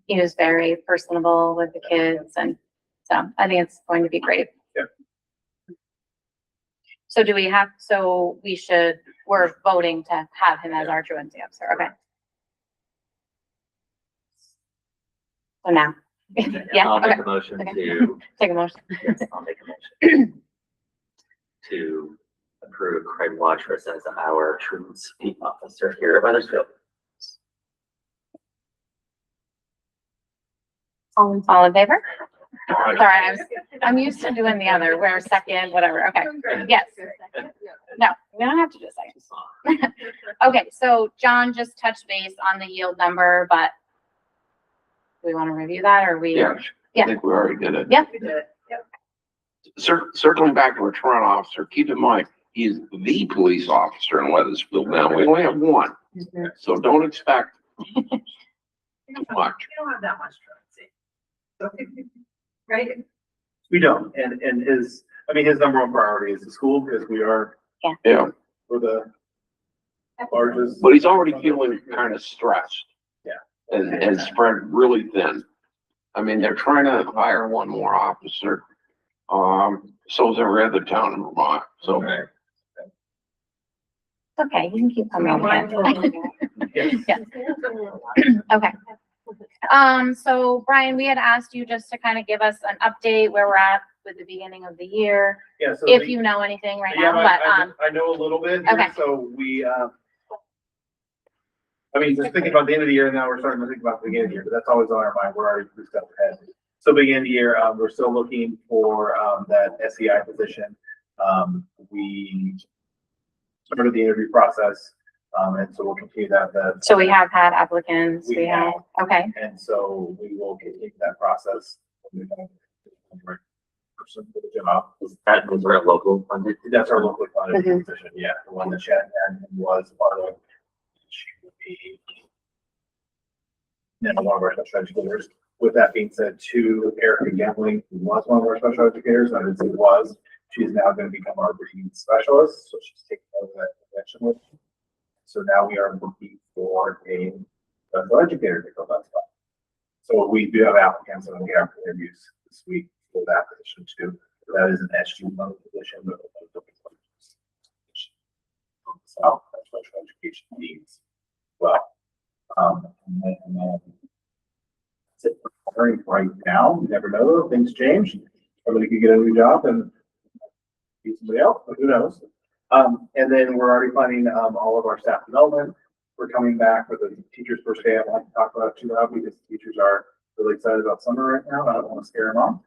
he was very personable with the kids, and so I think it's going to be great. Yeah. So we're voting to have him as our truancy officer, okay? So now, yeah, I'll okay, make a motion Okay. to, take a motion. yes, I'll make a motion to approve Craig Watrous as our truancy officer here at Weathersfield. All in favor? All right. Sorry, I'm used to doing the other, where second, whatever, okay, yes. No, we don't have to do a second. Okay, so John just touched base on the yield number, but we want to review that, or we? Yeah, Yeah. I think we already did it. Yeah. We did it. Yep. Circling back to a truant officer, keep in mind, he's the police officer in Weathersfield now. We only have one, Mhm. so don't expect much. We don't have that much truancy. Right? we don't, and his number one priority is the school, because we're Yeah, the largest. but he's already feeling kind of stressed. Yeah. And spread really thin. I mean, they're trying to hire one more officer. So is every other town in Vermont, so. Right. Okay, you can keep coming over here. Yes. Okay. So Brian, we had asked you just to kind of give us an update where we're at with the beginning of the year, Yeah, so. if you know anything right Yeah, now, but, I know a little bit, here. Okay. So we, I mean, just thinking about the end of the year, now we're starting to think about the beginning of the year, but that's always on our mind. We're already 3 steps ahead. So beginning of the year, we're still looking for, that SEI position. We started the interview process, and so we'll continue that. So we have had applicants, We have. okay, And so we will continue that process. Person for the job. That was our local funded. That's our locally funded Mhm. position, yeah, the one that Shannon was part of. She would be. One of our special educators. With that being said, too, Erica Gambling, who was one of our special educators, I didn't say was, she's now going to become our reading specialist, so she's taking over that position with me. So now we are looking for a special educator to fill that spot. So we do have applicants and we have interviews this week for that position too. That is an SU level position, but so special education needs. Well, and then that's it for hiring right now. You never know, things change. Somebody could get a new job and be somebody else, but who knows? And then we're already planning all of our staff development. We're coming back with a teacher's first day. I don't like to talk about it too loud because teachers are really excited about summer right now. I don't want to scare them off.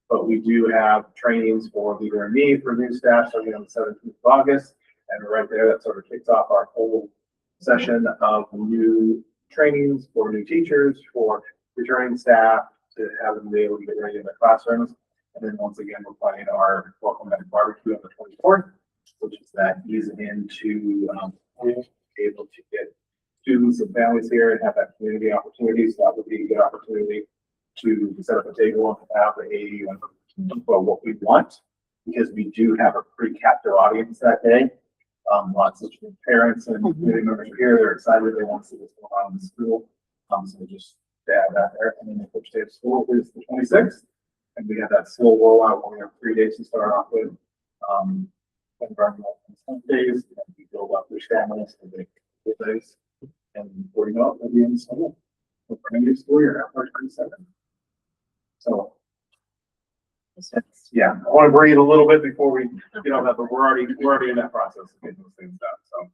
But we do have trainings for Leader and Me for new staff starting on the 17th of August. And right there, that sort of kicks off our whole session of new trainings for new teachers, for returning staff to have them be able to get ready in their classrooms. And then once again, we're planning our welcome back barbecue on the 24th, which is that ease into able to get students and families here and have that community opportunity. So that would be a good opportunity to set up a table and have well, what we want, because we do have a pretty captive audience that day. Lots of parents and community members are here. They're excited. They want to see what's going on in the school. So just to add that there. And then the first day of school is the 26th. And we have that slow rollout where we have 3 days to start off with. Environmental days, and we build up their stamina and they get those. And before you know it, we'll be in school. We're bringing new school year after 27. So yeah, I want to breathe a little bit before we get on that, but we're already in that process of getting those things done. So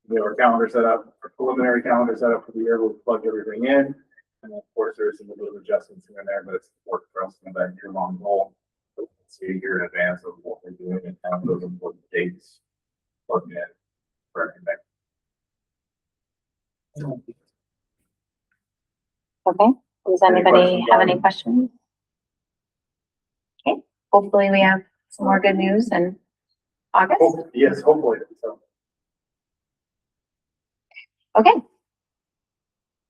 we have our calendar set up, our preliminary calendar set up for the year. We'll plug everything in, and of course there's some little adjustments here and there, but it's important for us to have that year-long goal. So we can see a year in advance of what we're doing and have those important dates plugged in for everything. okay. Does Any anybody questions have on- any questions? Okay, hopefully we have some more good news in August. Yes, hopefully. So Okay.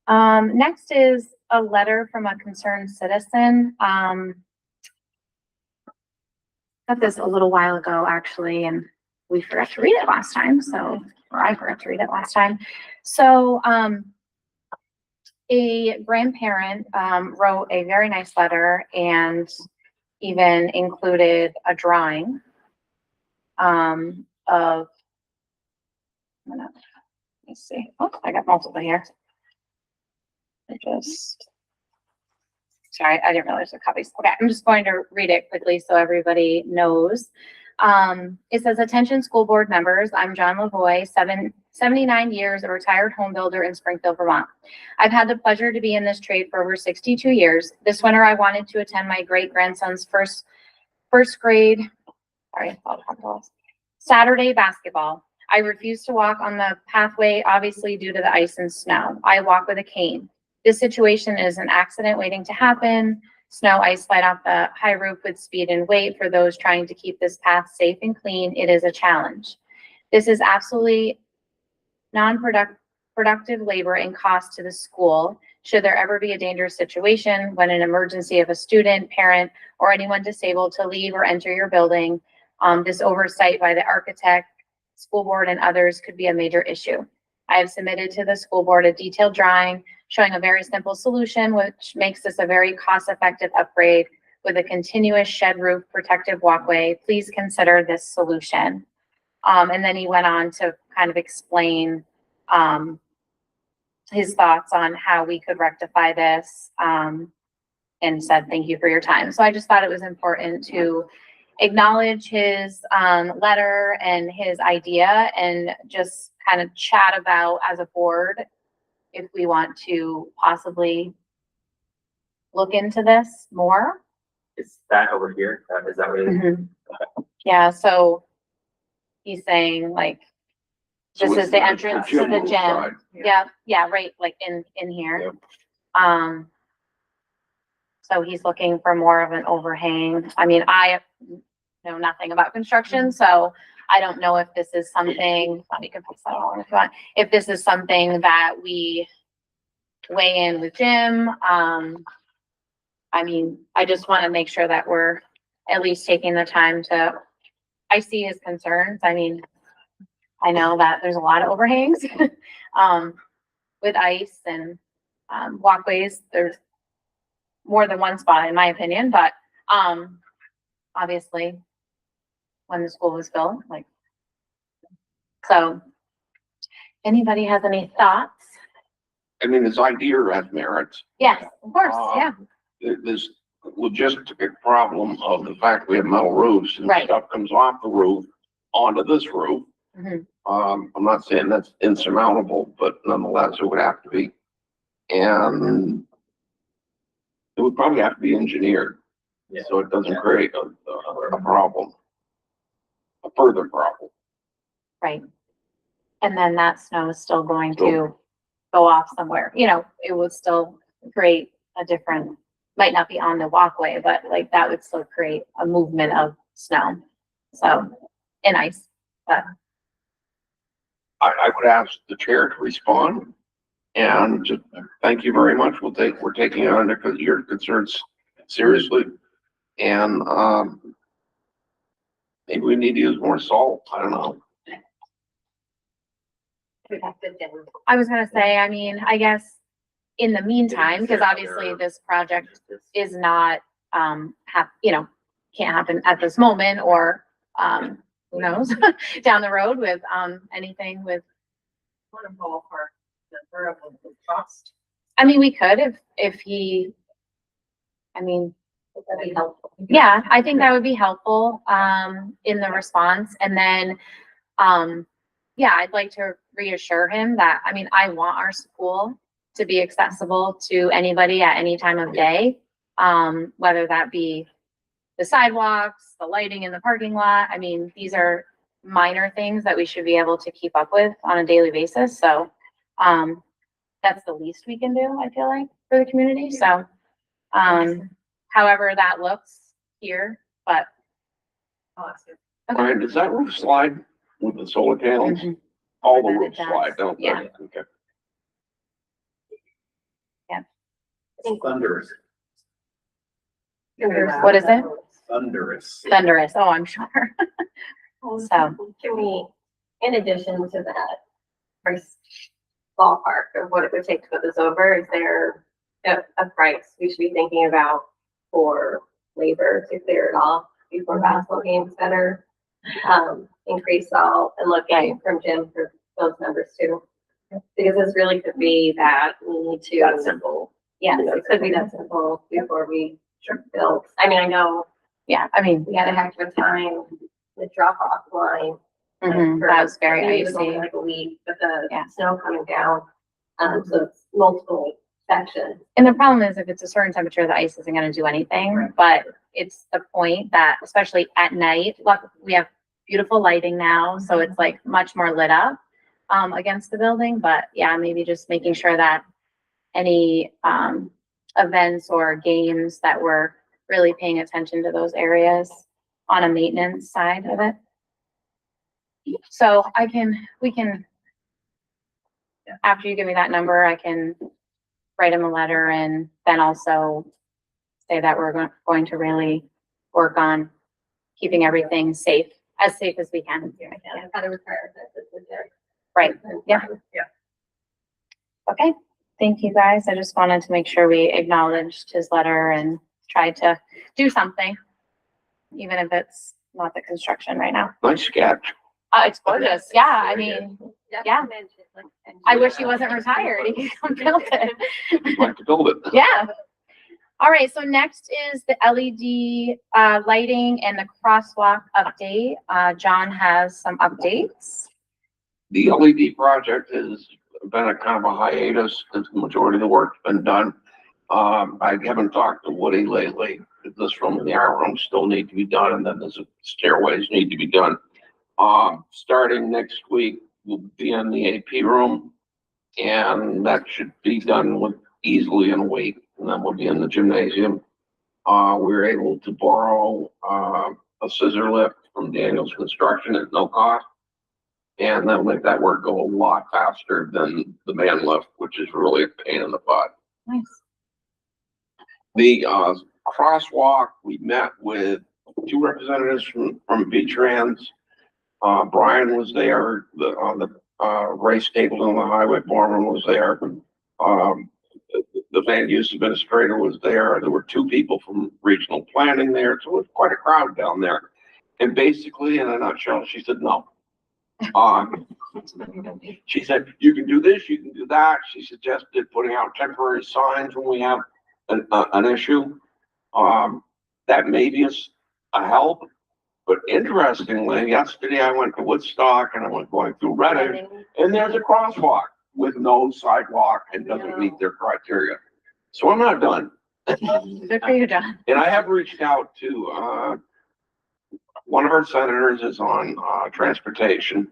Next is a letter from a concerned citizen. Got this a little while ago, actually, and we forgot to read it last time, so, or I forgot to read it last time. So, a grandparent, wrote a very nice letter and even included a drawing, of, let me see, oh, I got multiple here. Sorry, I didn't realize the copies. Okay, I'm just going to read it quickly so everybody knows. It says, attention school board members, I'm John Lavoie, 79 years, a retired home builder in Springfield, Vermont. I've had the pleasure to be in this trade for over 62 years. This winter, I wanted to attend my great-grandson's first grade, Saturday basketball. I refused to walk on the pathway, obviously due to the ice and snow. I walk with a cane. This situation is an accident waiting to happen. Snow, ice slide off the high roof with speed and weight. For those trying to keep this path safe and clean, it is a challenge. This is absolutely non-productive labor and cost to the school. Should there ever be a dangerous situation when an emergency of a student, parent, or anyone disabled to leave or enter your building, this oversight by the architect, school board, and others could be a major issue. I have submitted to the school board a detailed drawing showing a very simple solution, which makes this a very cost-effective upgrade with a continuous shed roof protective walkway. Please consider this solution. And then he went on to kind of explain his thoughts on how we could rectify this, and said, thank you for your time. So I just thought it was important to acknowledge his letter and his idea, and just kind of chat about as a board, if we want to possibly look into this more. Is that over here? Is that what it is? Mhm. Yeah, so he's saying like, So this it's is the entrance to the room side. gym. Yeah, right, like in here. Yep. So he's looking for more of an overhang. I mean, I know nothing about construction, so I don't know if this is something, you can pass that on if you want, if this is something that we weigh in with Jim. I mean, I just want to make sure that we're at least taking the time to, I see his concerns. I mean, I know that there's a lot of overhangs, with ice and, walkways. There's more than one spot in my opinion, but, obviously when the school was built, like, so anybody has any thoughts? I mean, his idea has merits. Yes, of course, yeah, This logistic problem of the fact we have metal roofs and Right. stuff comes off the roof onto this roof. Mhm. I'm not saying that's insurmountable, but nonetheless, it would have to be. And it would probably have to be engineered, Yeah. so it doesn't create a problem, a further problem. right. And then that snow is still going to go off somewhere, you know, it would still create a different, might not be on the walkway, but like that would still create a movement of snow. So, and ice, but I would ask the chair to respond and just thank you very much. We're taking it on because your concerns seriously. And, maybe we need to use more salt. I don't know. I was gonna say, I mean, I guess in the meantime, because obviously this project is not, you know, can't happen at this moment or, who knows, down the road with, anything with. What a ballpark, the variable cost. I mean, we could if he, I mean, That'd be helpful. yeah, I think that would be helpful, in the response. And then, yeah, I'd like to reassure him that, I mean, I want our school to be accessible to anybody at any time of day. Whether that be the sidewalks, the lighting in the parking lot. I mean, these are minor things that we should be able to keep up with on a daily basis. So, that's the least we can do, I feel like, for the community. So, however that looks here, but. I'll ask you. Okay. Brian, does that roof slide with the solar panels? Mhm. All the I bet it roofs does. slide, don't they? Yeah. Okay. Thunderous, What is it? thunderous. Thunderous. Oh, I'm sure. So. Can we, in addition to that, price ballpark of what it would take to put this over, is there a price we should be thinking about for labor to clear it off before basketball games better? Increase salt and looking from Jim for those numbers too. Because this really could be that we need to. That simple. Yes, it could be that simple before we build. I mean, I know Yeah, I mean, we had a heck of a time, the drop off line. that was very Maybe it was only icy. like a week, but the Yeah. snow coming down, so it's multiple sections. And the problem is if it's a certain temperature, the ice isn't gonna do anything, but it's the point that, especially at night, look, we have beautiful lighting now, so it's like much more lit up, against the building, but yeah, maybe just making sure that any, events or games that we're really paying attention to those areas on a maintenance side of it. So we can, after you give me that number, I can write him a letter and then also say that we're going to really work on keeping everything safe, as safe as we can. How to repair this is there. Right, yeah. Yeah. Okay, thank you guys. I just wanted to make sure we acknowledged his letter and tried to do something, even if it's not the construction right now. Nice sketch. It's gorgeous. Yeah, I mean, yeah. I wish he wasn't retired. He could come build it. You'd like to build it. Yeah. All right, so next is the LED lighting and the crosswalk update. John has some updates. The LED project has been a kind of a hiatus, because the majority of the work's been done. I haven't talked to Woody lately. This room and the art room still need to be done, and then there's stairways need to be done. Starting next week, we'll be in the AP room, and that should be done with easily in a week, and then we'll be in the gymnasium. We were able to borrow, a scissor lift from Daniel's Construction at no cost. And that'll make that work go a lot faster than the man lift, which is really a pain in the butt. Nice. The crosswalk, we met with 2 representatives from V-Trans. Brian was there, on the race table on the highway foreman was there. The land use administrator was there. There were 2 people from regional planning there, so it was quite a crowd down there. And basically, in a nutshell, she said no. She said, you can do this, you can do that. She suggested putting out temporary signs when we have an issue. That may be a help. But interestingly, yesterday I went to Woodstock and I went going through Redding, and there's a crosswalk with no sidewalk and doesn't meet their criteria. So I'm not done. Good for you, John. And I have reached out to, one of our senators is on, transportation,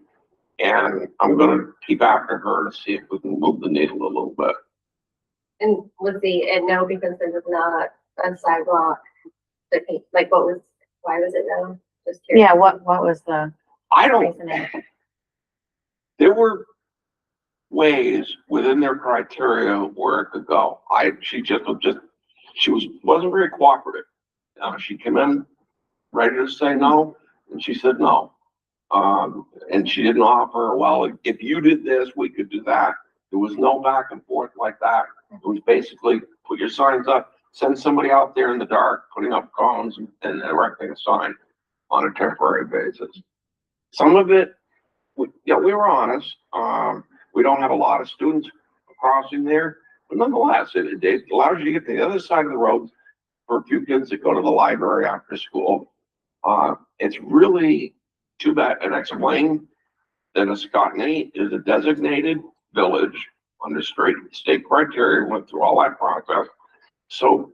and I'm gonna keep after her to see if we can move the needle a little bit. And was the, no, because there was not a sidewalk, like what was, why was it no? Just curious. Yeah, what was the I don't, reasoning? there were ways within their criteria where it could go. She wasn't very cooperative. She came in ready to say no, and she said no. And she didn't offer, well, if you did this, we could do that. There was no back and forth like that. It was basically put your signs up, send somebody out there in the dark, putting up cones and erecting a sign on a temporary basis. Some of it, we were honest. We don't have a lot of students crossing there, but nonetheless, it allows you to get to the other side of the road for a few kids that go to the library after school. It's really too bad, and explain that Ascotney is a designated village under state criteria, went through all that process. So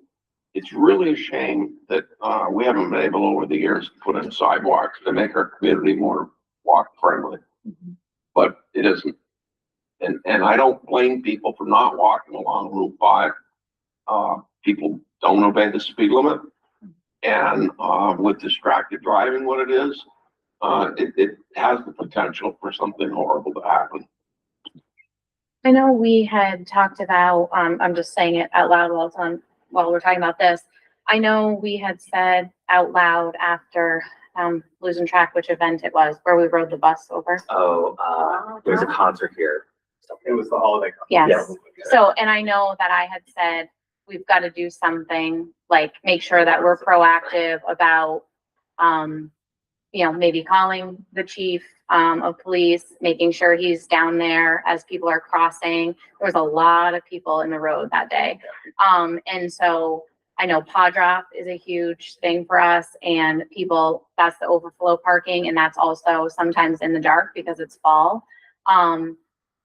it's really a shame that we haven't been able over the years to put in sidewalks to make our community more walk friendly. But it isn't. And I don't blame people for not walking along Route 5. People don't obey the speed limit. And with distracted driving, what it is, it has the potential for something horrible to happen. I know we had talked about, I'm just saying it out loud while we're talking about this. I know we had said out loud after, losing track which event it was, where we rode the bus over. There's a concert here. It was the holiday. Yes. Yes. So, and I know that I had said, we've got to do something, like make sure that we're proactive about, maybe calling the chief of police, making sure he's down there as people are crossing. There was a lot of people in the road that day. And so I know paw drop is a huge thing for us, and people, that's the overflow parking, and that's also sometimes in the dark because it's fall.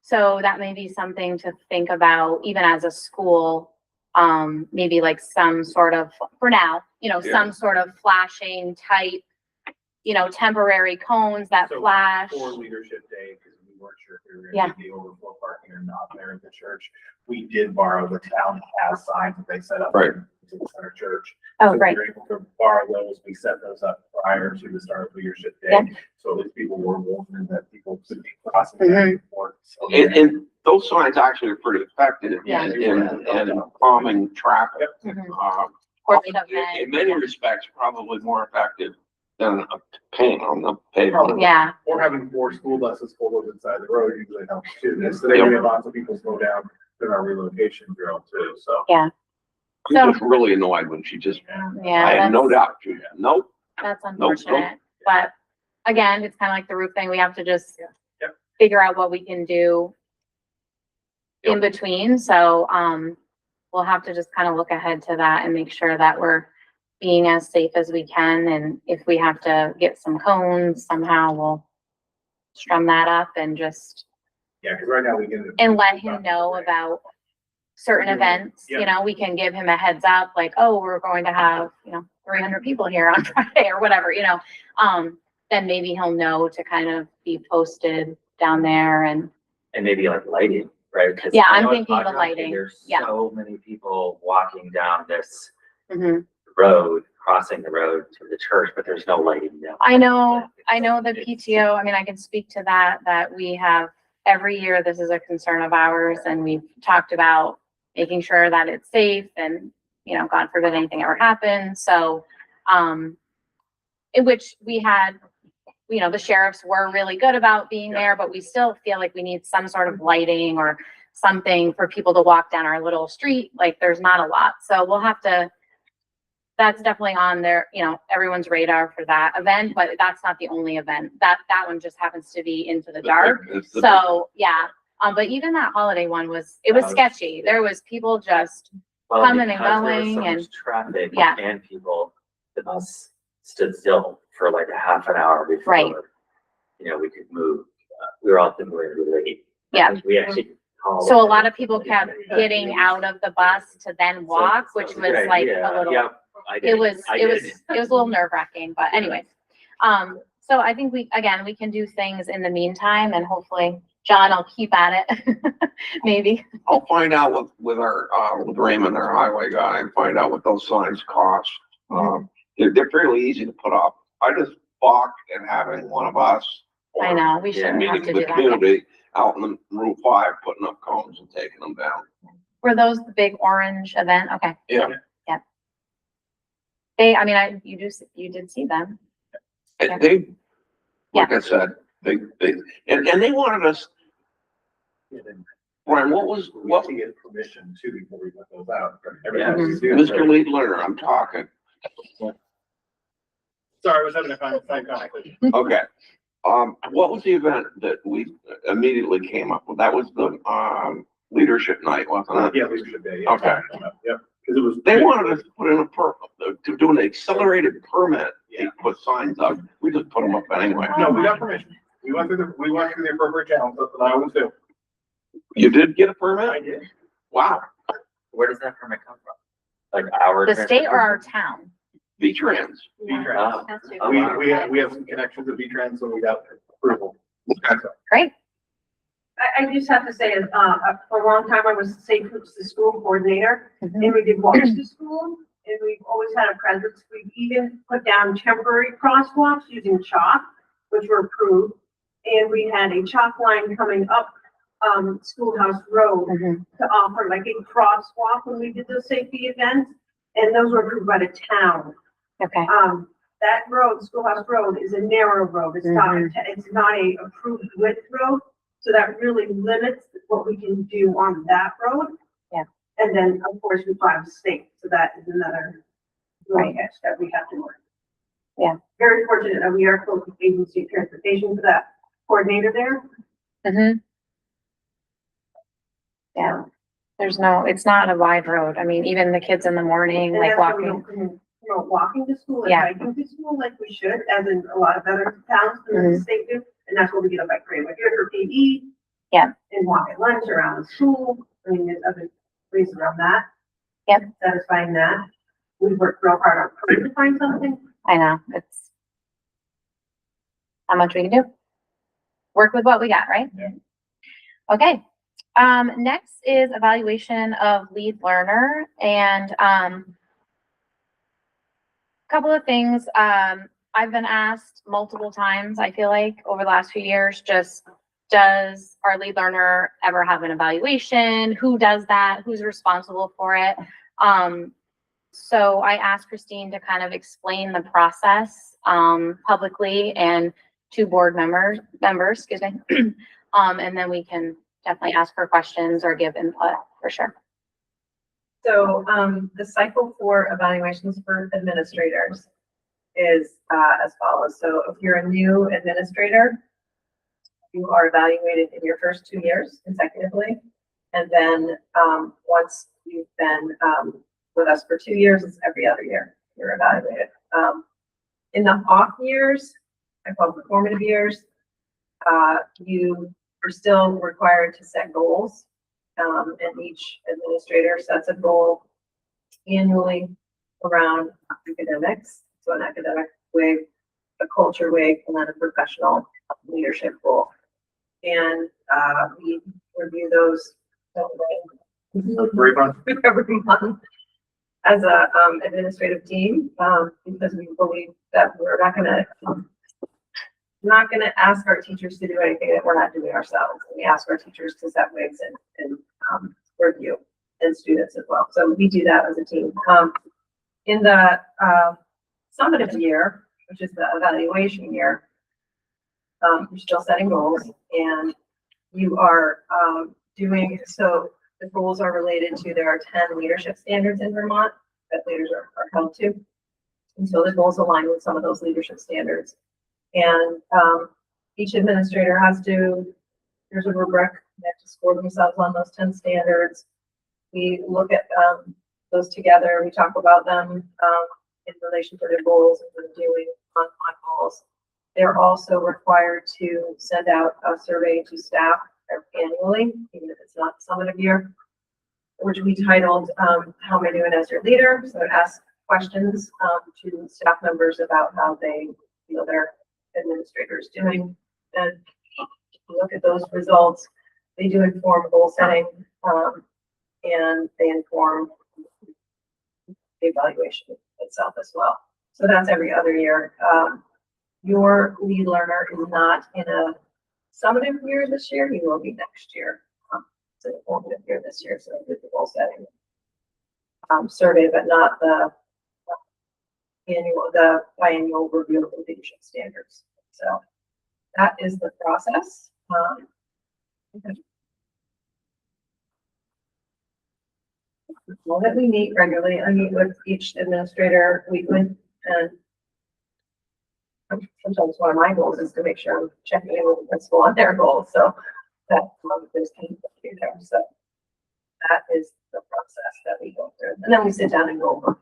So that may be something to think about, even as a school, maybe like some sort of, for now, some sort of flashing type, temporary cones that So flash. For Leadership Day, because we weren't sure if we were Yeah. gonna do the overflow parking or not there at the church, we did borrow, the town has signs that they set up. Right. To the center church. Oh, So great. we were able to borrow those. We set those up prior to the start of Leadership Day. Yeah. So at least people were warned that people could be crossing. Mhm. back and forth. So- And those signs actually are pretty effective Yeah. in calming traffic. Mhm. Uh, Or the in many respects, probably more effective than a paint on the pavement. Yeah, Or having 4 school buses pulled over inside the road usually helps too. And today we had lots of people slow down in our relocation drill too, so. yeah. I'm just really annoyed when she just, I Yeah, had no that's, doubt, Julia, nope. that's unfortunate. But again, it's kind of like the roof thing. We have to just Yep. figure out what we can do in between. So, we'll have to just kind of look ahead to that and make sure that we're being as safe as we can. And if we have to get some cones somehow, we'll strum that up and just, Yeah, because right now we can. and let him know about certain events, you know, we can give him a heads up, like, oh, we're going to have, 300 people here on Friday or whatever, then maybe he'll know to kind of be posted down there and, maybe like lighting, right? 'Cause Yeah, I I'm know it's thinking of the popular, lighting. There's Yeah. so many people walking down this Mhm. road, crossing the road to the church, but there's no lighting down. I know the It's- PTO, I mean, I can speak to that we have, every year, this is a concern of ours, and we've talked about making sure that it's safe and, God forbid anything ever happens, so, in which we had, the sheriffs were really good about being there, but we still feel like we need some sort of lighting or something for people to walk down our little street, like, there's not a lot, so we'll have to, that's definitely on their, everyone's radar for that event, but that's not the only event. That one just happens to be into the dark. So, yeah. But even that holiday one was sketchy. There was people just, Well, coming and because there was going so and- much traffic Yeah. and people, the bus stood still for like a half an hour before, Right. We could move. We were all thinking we were gonna be late. Yeah. We actually called. so a lot of people kept getting out of the bus to then walk, which was like a little, Yeah, I did. it was I a did. little nerve wracking, but anyways. So I think we can do things in the meantime, and hopefully, John, I'll keep at it, maybe. I'll find out with our, with Raymond, our highway guy, and find out what those signs cost. They're fairly easy to put up. I just balked at having one of us. I know, we Yeah. shouldn't have Meeting to the do that. community out in the Route 5, putting up cones and taking them down. Were those the big orange event? Okay. Yeah. Yeah. You did see them. Yeah. And they, like I said, and they wanted us, Brian, what We get permission too before we let those out. Yeah. Mr. Lead Learner, I'm talking. Sorry, I was having a fine conversation. Okay. What was the event that we immediately came up with? That was the, leadership night, wasn't it? Yeah, leadership day. Yeah. Okay. Yep, because it was. They wanted us to put in to do an accelerated permit, and put signs up. We just put them up anyway. No, we got permission. We went through the appropriate channels, that's what I always do. You did get a I permit? did. Wow. Where does that permit come from? Like our. The state or our town? V-Trans. V-Trans. That's too Oh, We, wow. we have some connections with V-Trans, so we got approval. Great. I just have to say, for a long time, I was the Safe Routes to School coordinator, Mhm. and we did walks to school, and we've always had a presence. We've even put down temporary crosswalks using chalk, which were approved. And we had a chalk line coming up, Schoolhouse Road Mhm. to offer like a crosswalk when we did the safety events, and those were approved by the town. Okay. That road, Schoolhouse Road, is a narrow road. It's not a approved width road. So that really limits what we can do on that road. Yeah. And then, of course, we file the state. So that is another road catch that we have to work. Yeah. Very fortunate that we are close with Agency of Transportation for that coordinator there. Mhm. Yeah. It's not a wide road. I mean, even the kids in the morning, And like that's why we walking. don't promote walking to school and Yeah. hiking to school like we should, as in a lot of other towns in Mm-hmm. the state do. And that's what we get up at Greenwood here for PE. Yeah. And walk at lunch around the school. I mean, there's other ways around that. Yep. Satisfying that. We worked real hard on trying to find something. I know, it's how much we can do. Work with what we got, right? Yeah. Okay, next is evaluation of lead learner and, couple of things, I've been asked multiple times, I feel like, over the last few years, just does our lead learner ever have an evaluation? Who does that? Who's responsible for it? So I asked Christine to kind of explain the process, publicly and to board members, excuse me. And then we can definitely ask her questions or give input for sure. So, the cycle for evaluations for administrators is, as follows. So if you're a new administrator, you are evaluated in your first 2 years consecutively. And then, once you've been, with us for 2 years, it's every other year you're evaluated. In the off years, I call them formative years, you are still required to set goals. And each administrator sets a goal annually around academics. So an academic wing, a culture wing, and then a professional leadership goal. And we review those Every month. every month as a administrative team, because we believe that we're not gonna ask our teachers to do anything that we're not doing ourselves. We ask our teachers to set wigs and review, and students as well. So we do that as a team. In the summative year, which is the evaluation year, you're still setting goals, and you are doing, so the goals are related to, there are 10 leadership standards in Vermont that leaders are held to. And so the goals align with some of those leadership standards. And each administrator there's a rubric, they have to score themselves on those 10 standards. We look at those together, we talk about them in relation to their goals and what they're doing on goals. They're also required to send out a survey to staff annually, even if it's not summative year, which we titled, How Am I Doing as Your Leader? So it asks questions to staff members about how they feel their administrators doing. And look at those results. They do inform goal setting, and they inform the evaluation itself as well. So that's every other year. Your lead learner is not in a summative year this year, he will be next year. It's an formative year this year, so I did the goal setting survey, but not the biannual review of the leadership standards. So that is the process. Well, that we meet regularly. I meet with each administrator weekly, and sometimes one of my goals is to make sure I'm checking in with the principal on their goals, so that there's kind of there. So that is the process that we go through, and then we sit down and go over.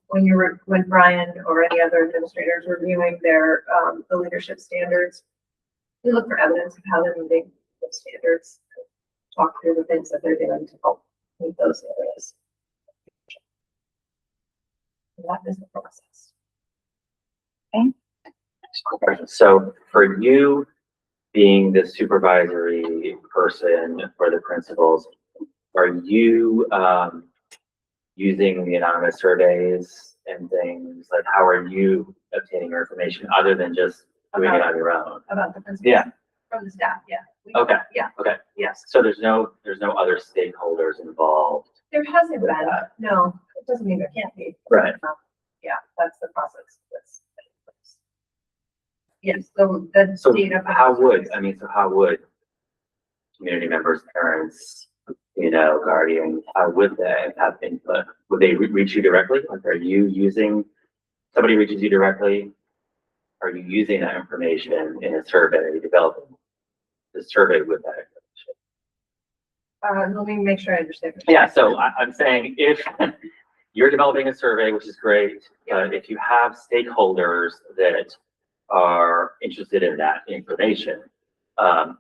When Brian or any other administrators reviewing their the leadership standards, we look for evidence of how they're meeting the standards, talk through the things that they're doing to help meet those areas. And that is the process. So for you being the supervisory person for the principals, are you using the anonymous surveys and things? Like, how are you obtaining your information other than just doing it on your own? About the principals? Yeah. From the staff, yeah. Okay. Yeah. Okay. Yes. So there's no other stakeholders involved. There hasn't With been, that. no, it doesn't mean there can't be. Right. Yeah, that's the process. That's. Yes, the So data. how would community members, parents, guardians, how would they have input? Would they reach you directly? Like, are you using, somebody reaches you directly? Are you using that information in a survey, developing the survey with that information? Let me make sure I understand. Yeah, so I'm saying if you're developing a survey, which is great, but if you have stakeholders that are interested in that information,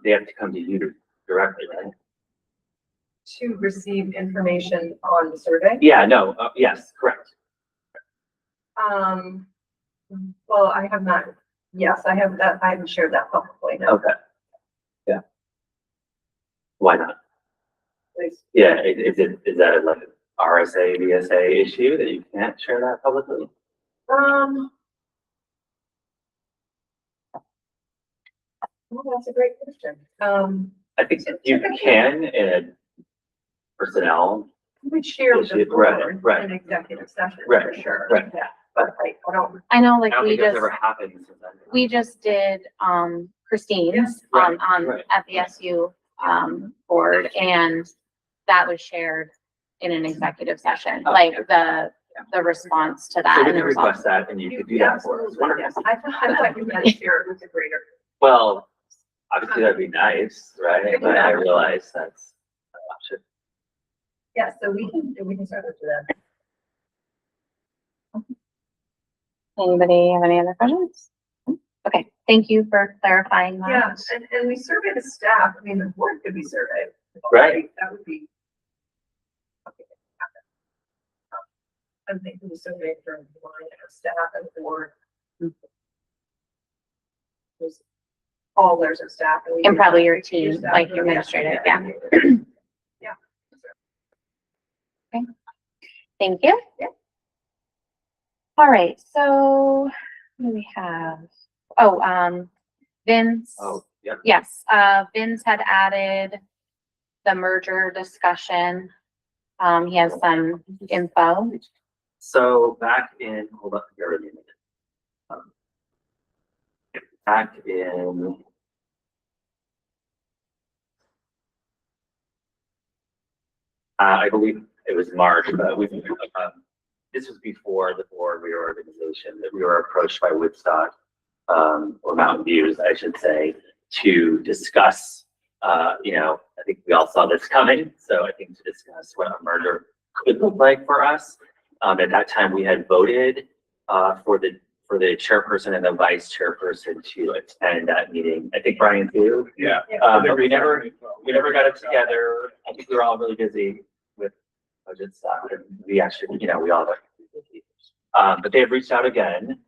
they have to come to you directly, right? To receive information on the survey? Yeah, no, yes, correct. Well, I have not, yes, I have that, I haven't shared that publicly, no. Okay. Yeah. Why not? Please. Yeah, is that like an RSA, VSA issue that you can't share that publicly? Well, that's a great question. I think you can in a personnel. We share with the Issue, right, board right. in executive session, Right, for sure. right. Yeah, but I don't. I know, I like, don't we think that's just, ever happened since I've been. we just did, Christine's, Right, right. at the SU, board, and that was shared in an executive session, Oh, like okay. the response to So that. we and can the result. request that and you could do that for us. Absolutely, Wonderful. yes. I thought you meant share it with the greater. Well, obviously that'd be nice, right? But I realize that's an option. Yeah, so we can start to do that. Anybody have any other questions? Okay, thank you for clarifying that. Yeah, and we surveyed the staff, I mean, the board could be surveyed. Right. That would be. I think we surveyed for line of staff and board. There's all layers of staff. we And did probably your staff, team, like your administrative, yeah. Yeah. Thank you. Yeah. All right, so what do we have? Oh, Vince. Oh, yep. Yes, Vince had added the merger discussion. He has some info. So back in, hold up, here with me a minute. Back in. I believe it was March, but this was before the board reorganization, that we were approached by Woodstock, or Mountain Views, I should say, to discuss, I think we all saw this coming. So I think to discuss what a merger could look like for us. At that time, we had voted, for the chairperson and the vice chairperson to attend that meeting. I think Brian too. Yeah. But we never got it together. I think we were all really busy with budget stuff, and we actually, we all got busy. But they have reached out again,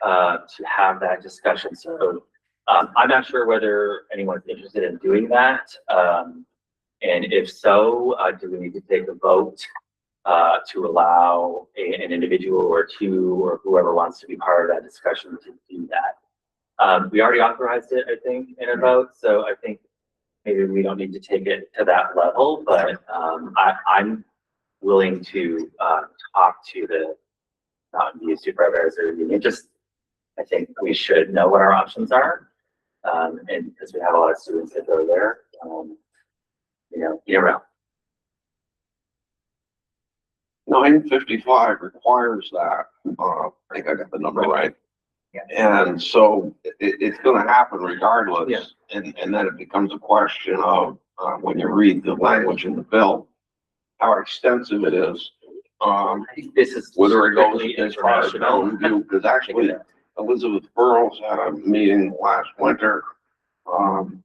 to have that discussion. So, I'm not sure whether anyone's interested in doing that. And if so, do we need to take a vote, to allow an individual or two or whoever wants to be part of that discussion to do that? We already authorized it, I think, in a vote, so I think maybe we don't need to take it to that level, but I'm willing to talk to the Mountain View supervisor union. Just, I think we should know what our options are, and because we have a lot of students that go there, you never know. 955 requires that, I think I got the number right. Yeah. And so it's gonna happen regardless. Yeah. And then it becomes a question of, when you read the language in the bill, how extensive it is. I think this is Whether it goes strictly as far as informational. Mountain View, because actually Elizabeth Burrows had a meeting last winter,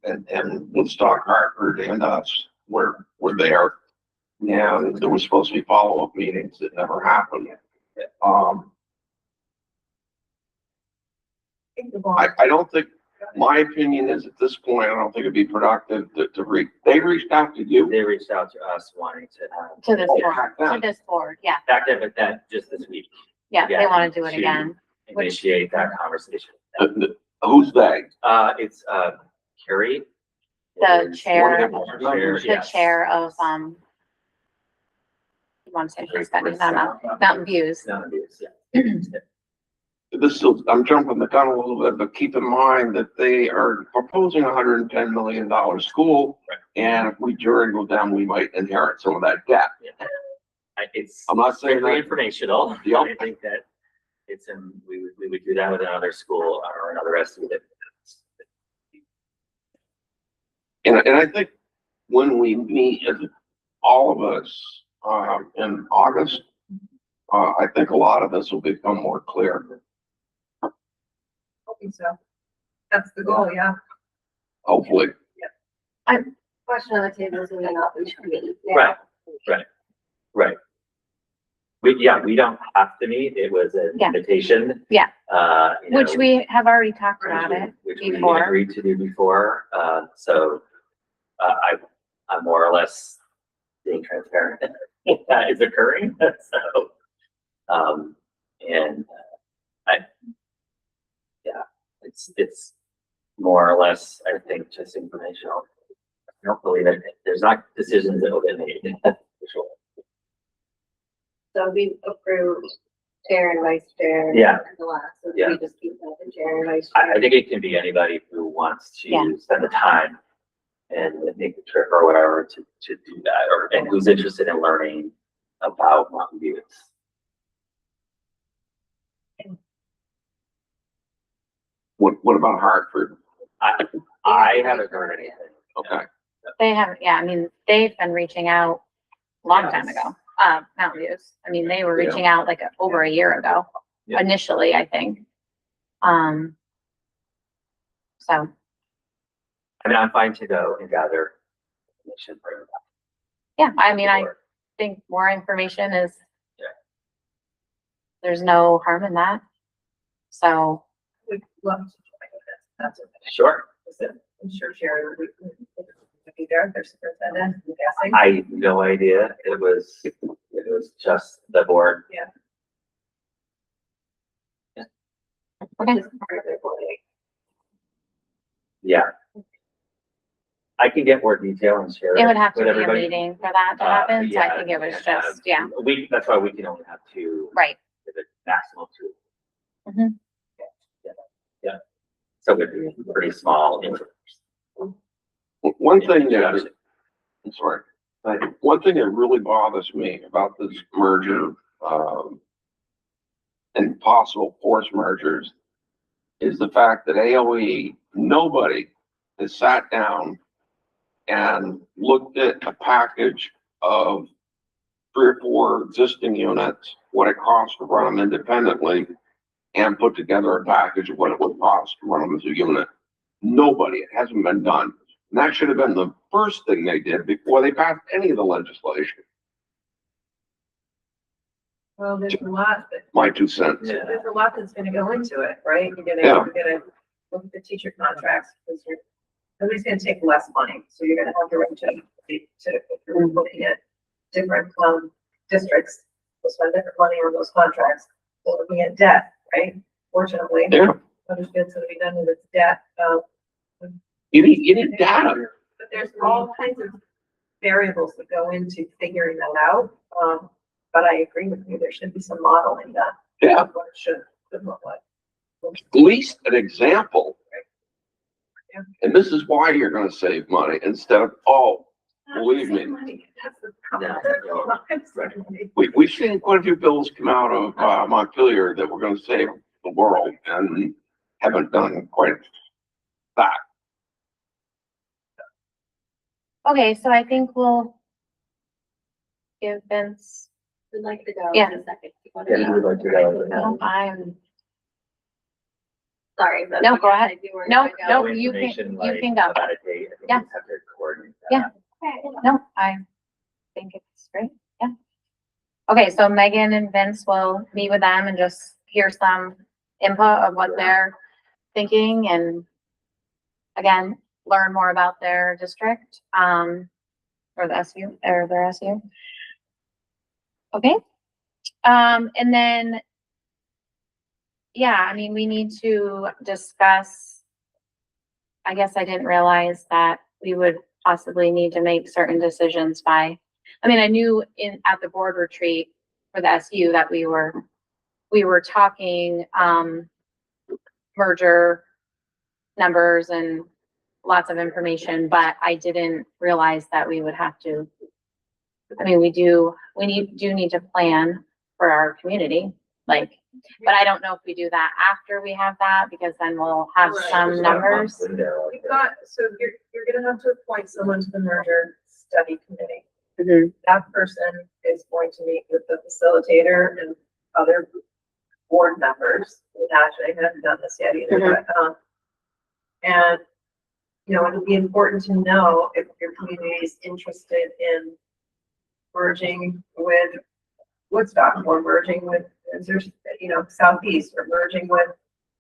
and Woodstock, Hartford, and us were there. And there was supposed to be follow-up meetings that never happened. I don't think, my opinion is at this point, I don't think it'd be productive they reached out to you. They reached out to us wanting to have. To this Oh, board, back to then. this board, yeah, Back then, but that just this week. yeah, they Yeah, want to do it to again. Initiate that conversation. Who's they? It's Carrie. The is chair, one of the yes. chair of, you want to say who's that, no, Mountain Views. Mountain Views, yeah. I'm jumping the gun a little bit, but keep in mind that they are proposing $110 million school. Right. And if we jury go down, we might inherit some of that debt. Yeah. It's I'm not saying strictly that, informational. Yep. I think that we would do that with another school or another SU that. and I think when we meet, as all of us, in August, I think a lot of this will become more clear. Hoping so. That's the goal, yeah. Hopefully. Question on the table is really not which committee. Right. We don't have to meet. It was an Yeah. invitation. Yeah. Which Which we have already talked about it we before. agreed to do before. So I'm more or less being transparent if that is occurring. So, it's more or less, I think, just informational. I don't believe it. There's not decisions that will get made. For sure. So we approved chair and vice chair. Yeah. at the last, so Yeah. we just keep that the chair and vice chair. I think it can be anybody who wants Yeah. to spend the time and make the trip or whatever to do that, and who's interested in learning about Mountain Views. What about Hartford? I haven't heard anything. Okay. They haven't, yeah, I mean, they've been reaching out a long time ago, Mountain Views. I mean, they were reaching out like over a year ago, Yeah. initially, I think. So, I mean, I'm fine to go and gather information for that. yeah, I mean, I think more information is, Yeah. there's no harm in that. So, We'd love to join with this. That's okay. Sure. I'm sure Sherry would be there, their superintendent, I'm guessing. I have no idea. It was just the board. okay, Which is part of their board. Yeah. I can get more detail and share it would have to with be a everybody. meeting for that to happen, so I Yeah, think it was and, just, yeah, that's why we can only have two. right. The maximum two. Mhm. Yeah. So it'd be pretty small. One thing that, I'm sorry, but one thing that really bothers me about this merger, and possible forced mergers is the fact that AOE, nobody has sat down and looked at a package of 3 or 4 existing units, what it costs to run them independently, and put together a package of what it would cost to run them as a unit. Nobody, it hasn't been done. And that should have been the first thing they did before they passed any of the legislation. Well, there's a lot, but My 2 cents. Yeah. there's a lot that's gonna go into it, right? You're Yeah. gonna look at the teacher contracts, because nobody's gonna take less money, so you're gonna have to run to, if you're looking at different, districts, we'll spend different money on those contracts. We're looking at debt, right? Fortunately, Yeah, Weathersfield's gonna be done with its debt, you need data. but there's all kinds of variables that go into figuring that out. But I agree with you, there should be some modeling done. Yeah. of What it should look like. At least an example. Yeah. And this is why you're gonna save money instead of, oh, believe me. That's the problem. We've seen quite a few bills come out of, Montpelier that we're gonna save the world and haven't done quite that. Okay, so I think we'll give Vince, Would like to go Yeah. in a second. Yeah, we would like to go. no, I'm, Sorry, but. No, go I ahead. said you were No, gonna go. no, you can- Information, you like, can go. About a date. I think we Yeah. just have to coordinate that. Yeah. no, I think it's great, yeah. Okay, so Megan and Vince will meet with them and just hear some input of what they're thinking and again, learn more about their district, or the SU, or their SU. Okay, and then, yeah, I mean, we need to discuss, I guess I didn't realize that we would possibly need to make certain decisions by, I mean, I knew at the board retreat for the SU that we were talking, merger numbers and lots of information, but I didn't realize that we would have to, I mean, we do need to plan for our community, like, but I don't know if we do that after we have that, because then we'll have Right. some There's about a month numbers. We've window out there. got, so you're gonna have to appoint someone to the merger study committee. Mhm. That person is going to meet with the facilitator and other board members. Actually, I haven't done this yet either, but, and, you know, it'll be important to know if your community is interested in merging with Woodstock or merging with, there's, you know, Southeast or merging with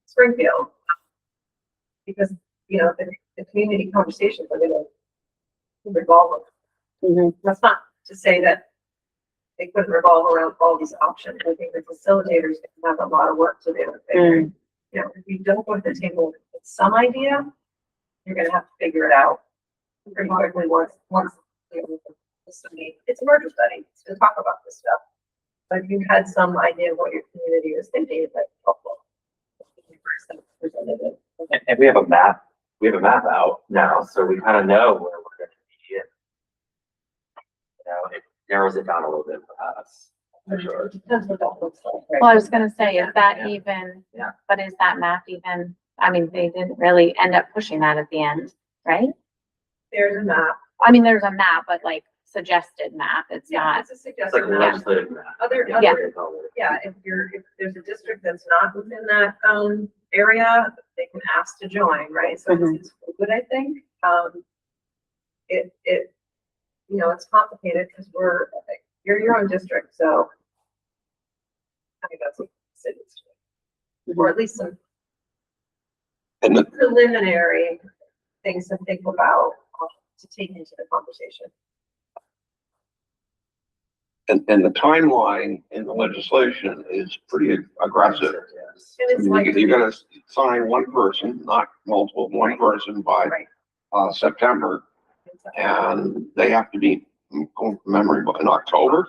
Springfield. Because, you know, the community conversations are gonna revolve. That's not to say that they couldn't revolve around all these options. I think the facilitators have a lot of work to do. You know, if you don't go to the table with some idea, you're gonna have to figure it out pretty quickly once, you know, the study, it's a merger study, it's to talk about this stuff. But if you had some idea of what your community is thinking, that's helpful. And we have a map out now, so we kind of know where we're gonna be. And, you know, it narrows it down a little bit for us, for sure. Depends what that looks like, right? Well, I was gonna say, is that even, Yeah. but is that map even, I mean, they didn't really end up pushing that at the end, right? There's a map. I mean, there's a map, but like suggested map. It's Yeah, not, it's a It's suggestion. like Yeah. legislative map. Other, Yeah. yeah, if there's a district that's not within that, area, they can ask to join, right? So it's good, I think. It's complicated because you're your own district, so I think that's what cities do. Or at least some And the, preliminary things to think about, to take into the conversation. and the timeline in the legislation is pretty aggressive. Yes. And it's like, You're gonna sign one person, not multiple, one person by, right. September, and they have to be, going from memory, in October.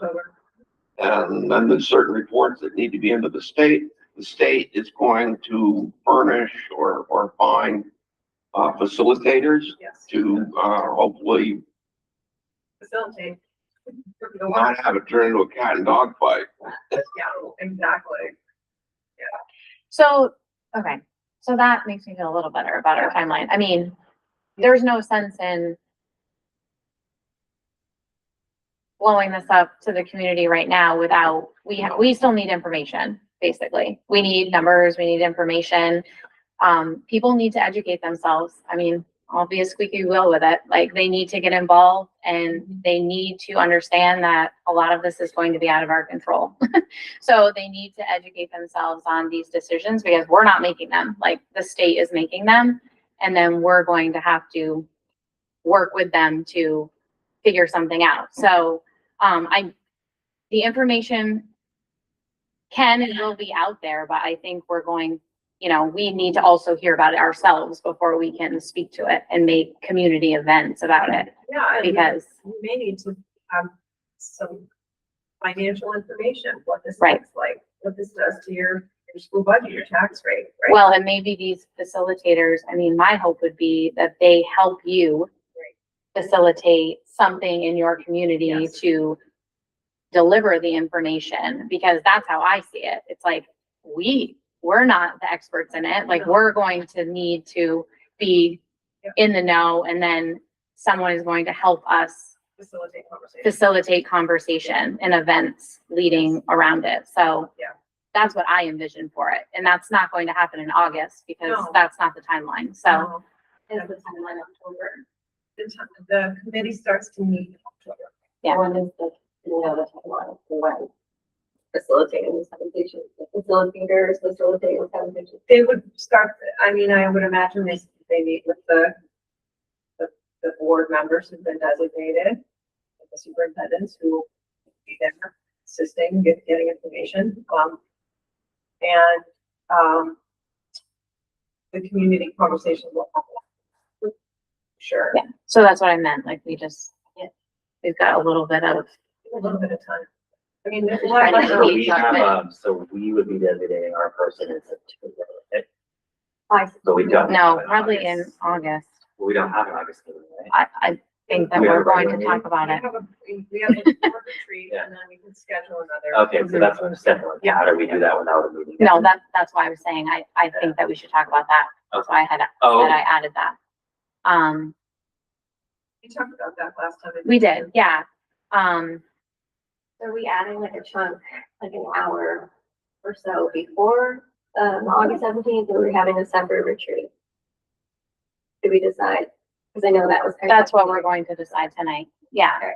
And then there's certain reports that need to be into the state. The state is going to furnish or find, facilitators Yes. to, hopefully Facilitate. not have it turn into a cat and dog fight. Yeah, exactly. so, okay. So that makes me feel a little better about our timeline. I mean, there's no sense in blowing this up to the community right now without, we still need information, basically. We need numbers, we need information. People need to educate themselves. I mean, I'll be a squeaky wheel with it. Like, they need to get involved and they need to understand that a lot of this is going to be out of our control. So they need to educate themselves on these decisions because we're not making them, like the state is making them. And then we're going to have to work with them to figure something out. So, the information can and will be out there, but I think we're going, we need to also hear about it ourselves before we can speak to it and make community events about it. Yeah, and Because, we may need to have some financial information, what this Right. looks like, what this does to your school budget, your tax rate, right? well, and maybe these facilitators, I mean, my hope would be that they help you facilitate something in your community Yes. to deliver the information, because that's how I see it. It's like, we're not the experts in it. Like, No. we're going to need to be Yeah. in the know, and then someone is going to help us Facilitate conversation. facilitate conversation and events leading around it. So Yeah. that's what I envision for it. And that's not going to happen in August because No. that's not the timeline. So, No. Is the timeline October? The committee starts to meet in October. Yeah. When is the timeline for when? Facilitating this conversation, facilitators, facilitating this conversation. They would start, I mean, I would imagine they meet with the board members who've been designated, the superintendents who will be there assisting, getting information, and the community conversation will happen. Sure, yeah. So that's what I meant. Like, we've got a little bit of, a little bit of time. I mean, there's a Right. lot So of. we have, so we would be designating our person in September. So we don't. no, have an probably in August. August. We don't have an August meeting, right? I think that We have we're a going to regular talk about it. We have a board retreat and then we can schedule another. Okay, so that's what I'm saying. Like, Yeah. how do we do that without a meeting? No, that's why I was saying, I think that we should talk about that. That's why I had, Oh. that I added that. We talked about that last time. We did, yeah. Are we adding like a chunk, like an hour or so before, August 17th, or are we having a separate retreat? Did we decide? Because I know that was. kind of- That's what we're going to decide tonight. Yeah. Okay.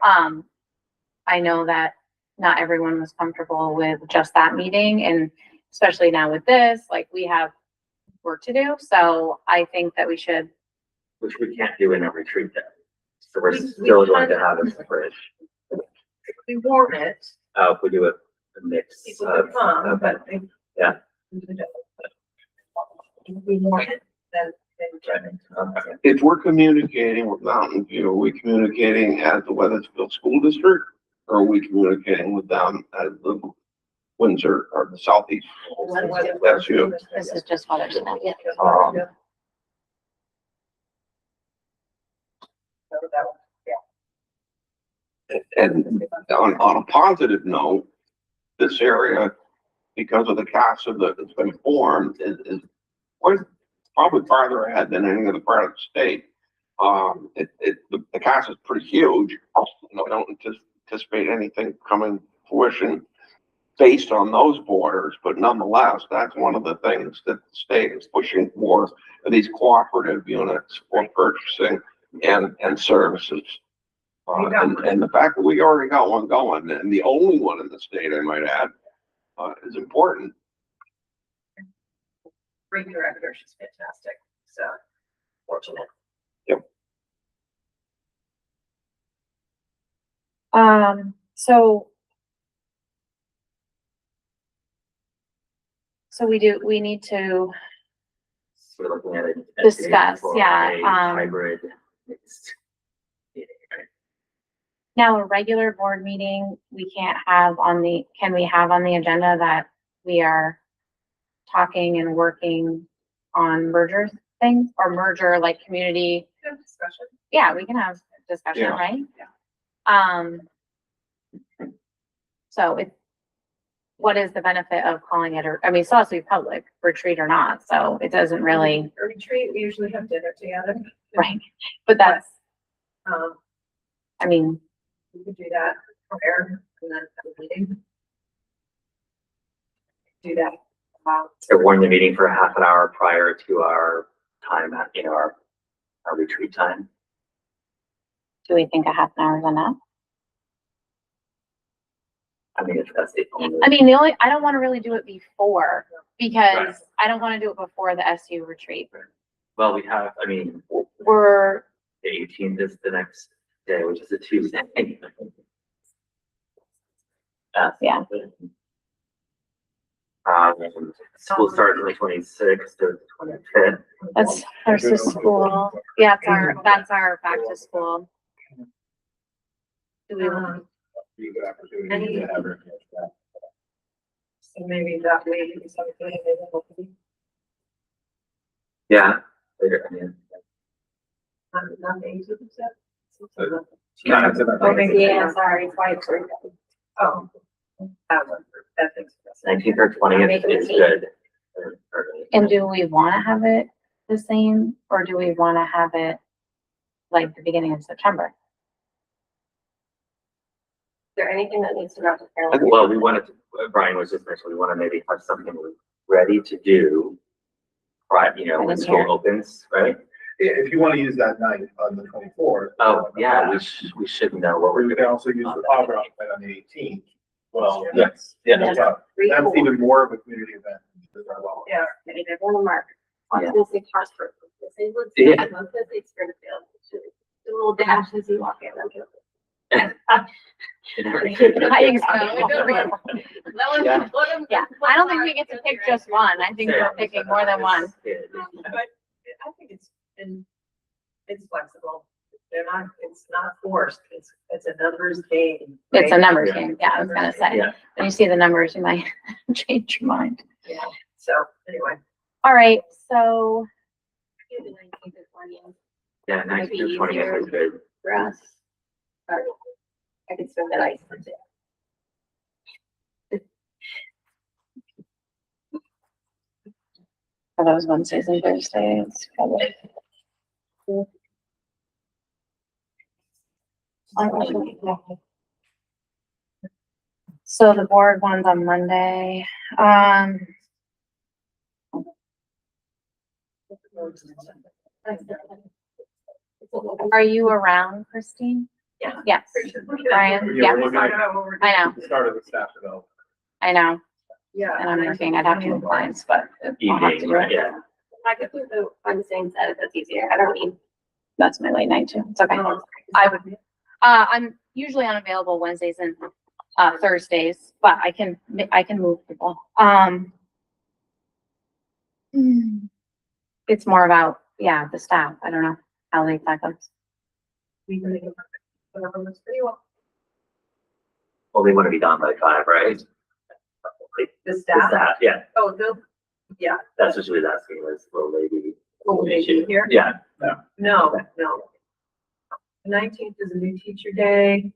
I know that not everyone was comfortable with just that meeting, and especially now with this, like, we have work to do. So I think that we should, Which we can't do in a retreat then. So we're We still going to can- have a separate, We warn it, if we do a mix people of. could come, okay. but they. Yeah. If we warn it, then. Okay. If we're communicating with Mountain View, are we communicating as the Weathersfield School District? Or are we communicating with them as the Windsor or the Southeast? That's you. this is just what it's, Yeah. And on a positive note, this area, because of the CASA that's been formed, is quite, probably farther ahead than any other part of the state. the cast is pretty huge. You know, I don't anticipate anything coming to fruition based on those borders, but nonetheless, that's one of the things that the state is pushing for, these cooperative units for purchasing and services. And the fact that we already got one going, and the only one in the state, I might add, is important. Great director, she's fantastic, so fortunate. So we need to, We're looking at it. Discuss, yeah, Hybrid. mixed meeting, right? now a regular board meeting, we can't have can we have on the agenda that we are talking and working on merger things or merger like community? Good discussion. Yeah, we can have discussion, Yeah. right? So what is the benefit of calling it, I mean, it still has to be public, retreat or not, so it doesn't really, A retreat, we usually have dinner together. right? But that's, Um, I mean, we could do that, prepare, and then have a meeting. Do that. So warn the meeting for a half an hour prior to our time, our retreat time. do we think a half an hour is enough? I mean, if that's the only. I mean, I don't want to really do it before, because I don't want to do it before the SU retreat. Well, we have, I mean, We're, the 18th is the next day, which is a Tuesday. Yeah. School starts on the 26th to the 25th. that's versus school, yeah, that's our back to school. Do we, Be a good opportunity to have her. So maybe that way, something, Yeah. Later, I mean, not the 18%. Oh, maybe, yeah, sorry, it's why it's. Oh. That makes sense. 19th or 20th is good. and do we want to have it the same, or do we want to have it like the beginning of September? Is there anything that needs to go to Carolyn? Well, we wanted to, Brian was just mentioning, we want to maybe have something ready to do, right, when school opens, right? If you want to use that night on the 24th. Oh, yeah, we should know what Or we're we doing. can also use the power outlet on the 18th. Well, Yeah. that's, Yeah. that's even more of a community event. Yeah. Maybe they're going to mark. I was Yeah. gonna say Hartford. Let's say Woodstock. Yeah. Let's say Springfield. Do a little dash as you walk in. Yeah. Yeah, I don't think we get to pick just one, I think we're picking more than one. But I think it's flexible. It's not forced. It's a numbers game. It's a right? numbers game, yeah, I was gonna say, Yeah. when you see the numbers, you might change your mind. Yeah. So anyway, All right, so Do the 19th or 20th Yeah, 19th or 20th is good. for us. Or I could spend the night. for those Wednesdays and Thursdays, probably. So the board one's on Monday, are you around, Christine? Yeah. Yes, Brian, yeah, We're looking at I know, the start of the staff development. I know, yeah. and I'm working, I'd have to move clients, but I'll have to Evening, do right, it. yeah. I could do the on the same set if that's easier. I don't need. That's my late night too, it's okay. I would, I'm usually unavailable Wednesdays and, Thursdays, but I can move people. It's more about, yeah, the staff, I don't know how late that goes. We can make it perfect. Whatever looks pretty well. Well, they want to be done by 5, right? The The staff, staff, yeah, oh, they'll, yeah, that's what she was asking, was, will they be? will they be here? Yeah, No. 19th is a new teacher day.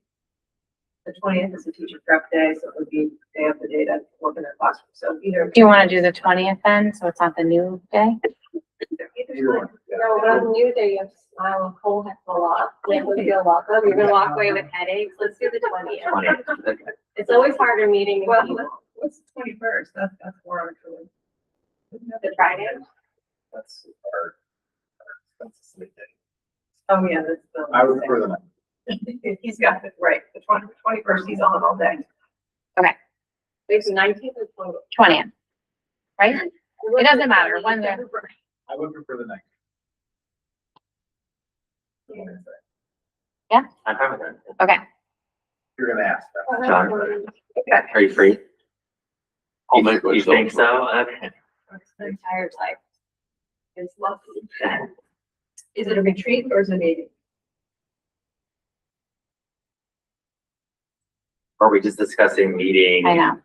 The 20th is a teacher prep day, so it would be, they have the data work in their classroom, so either. Do you wanna do the 20th then, so it's not the new day? Either Either No, but on New Day, you have to smile a whole heck of a lot. You have to feel welcome. You're gonna walk away with headaches. Let's do the 20th. 20th. It's always harder meeting new Well, people. what's the 21st? That's 4 hours. The Friday. That's our, that's a sleep day. Oh, yeah, that's the. I would prefer the night. He's got it, right, the 21st, he's on all day. There's 19th and 20th. 20th, right? It doesn't matter when they're, I would prefer the night. I'm fine with that. okay. You're gonna ask that. John, are you free? I'll make You myself. think so? Okay. I'm tired type. It's lovely. Is it a retreat or is it a meeting? Or are we just discussing meeting? I know.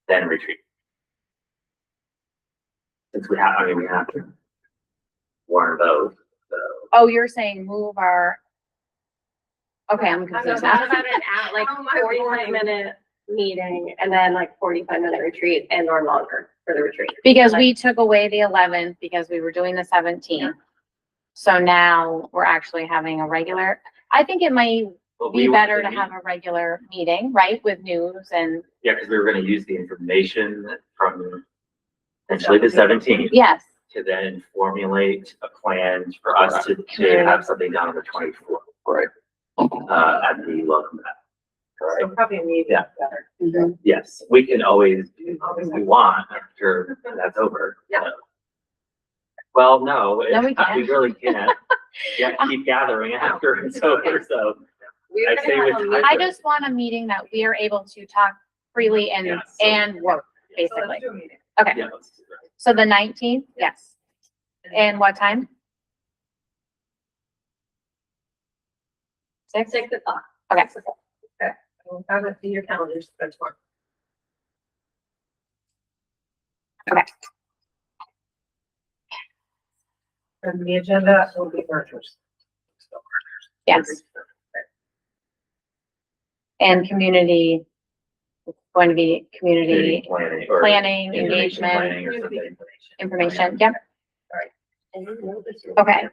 Then retreat? Since we have, I mean, we have to warn both, so. Oh, you're saying move our. Okay, I'm I don't know, confused what now. about an hour, like 45-minute meeting and then like 45-minute retreat and or longer for the retreat? Because we took away the 11th because we were doing the 17th. So now we're actually having a regular, I think it might But be we- better to have a regular meeting, right, with news and, Yeah, because we were gonna use the information from essentially the 17th yes, to then formulate a plan for us to have something done on the 24th. Right. At the welcome back. So Correct? probably a meeting Yeah. is better. Yes, we can always do what we want after that's over. Yeah. Well, no, No, we can't. we really can't. Yeah, keep gathering after it's over, so. We're I gonna say have with a time. meeting. I just want a meeting that we are able to talk freely and, Yeah, so- and work, So basically. let's do a meeting. Okay, Yeah, let's do that. so the 19th, yes. And what time? 6? 6 o'clock. Okay, We'll have it in your calendars, that's fine. Okay. And the agenda will be mergers. yes. Mm-hmm. And community, it's going to be community Planning. or planning, information engagement, planning or something. information, yep. Okay.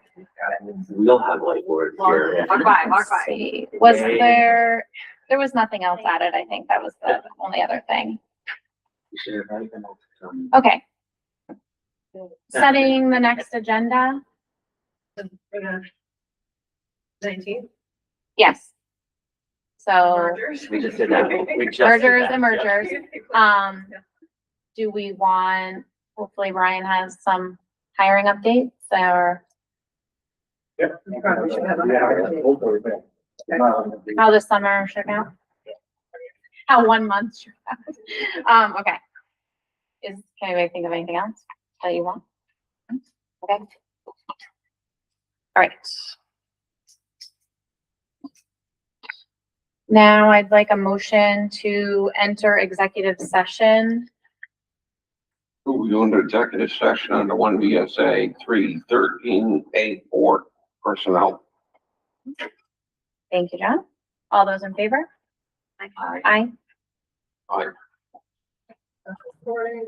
We'll have whiteboards here. Walk by, walk Let's by. see, was there was nothing else added, I think that was the only other thing. We should have anything else, Okay. Setting the next agenda, 19th. yes. So Mergers. We just did that. We just did mergers that, and yeah. mergers, do we want, hopefully Ryan has some hiring updates or You probably should have a- Yeah, hopefully, yeah. how the summer shook out? How 1 month shook out? Okay. Can anybody think of anything else that you want? Okay. All right. Now I'd like a motion to enter executive session. We go into executive session under 1 VSA 313A4 personnel. Thank you, John. All those in favor? Aye. Aye. Aye. Recording.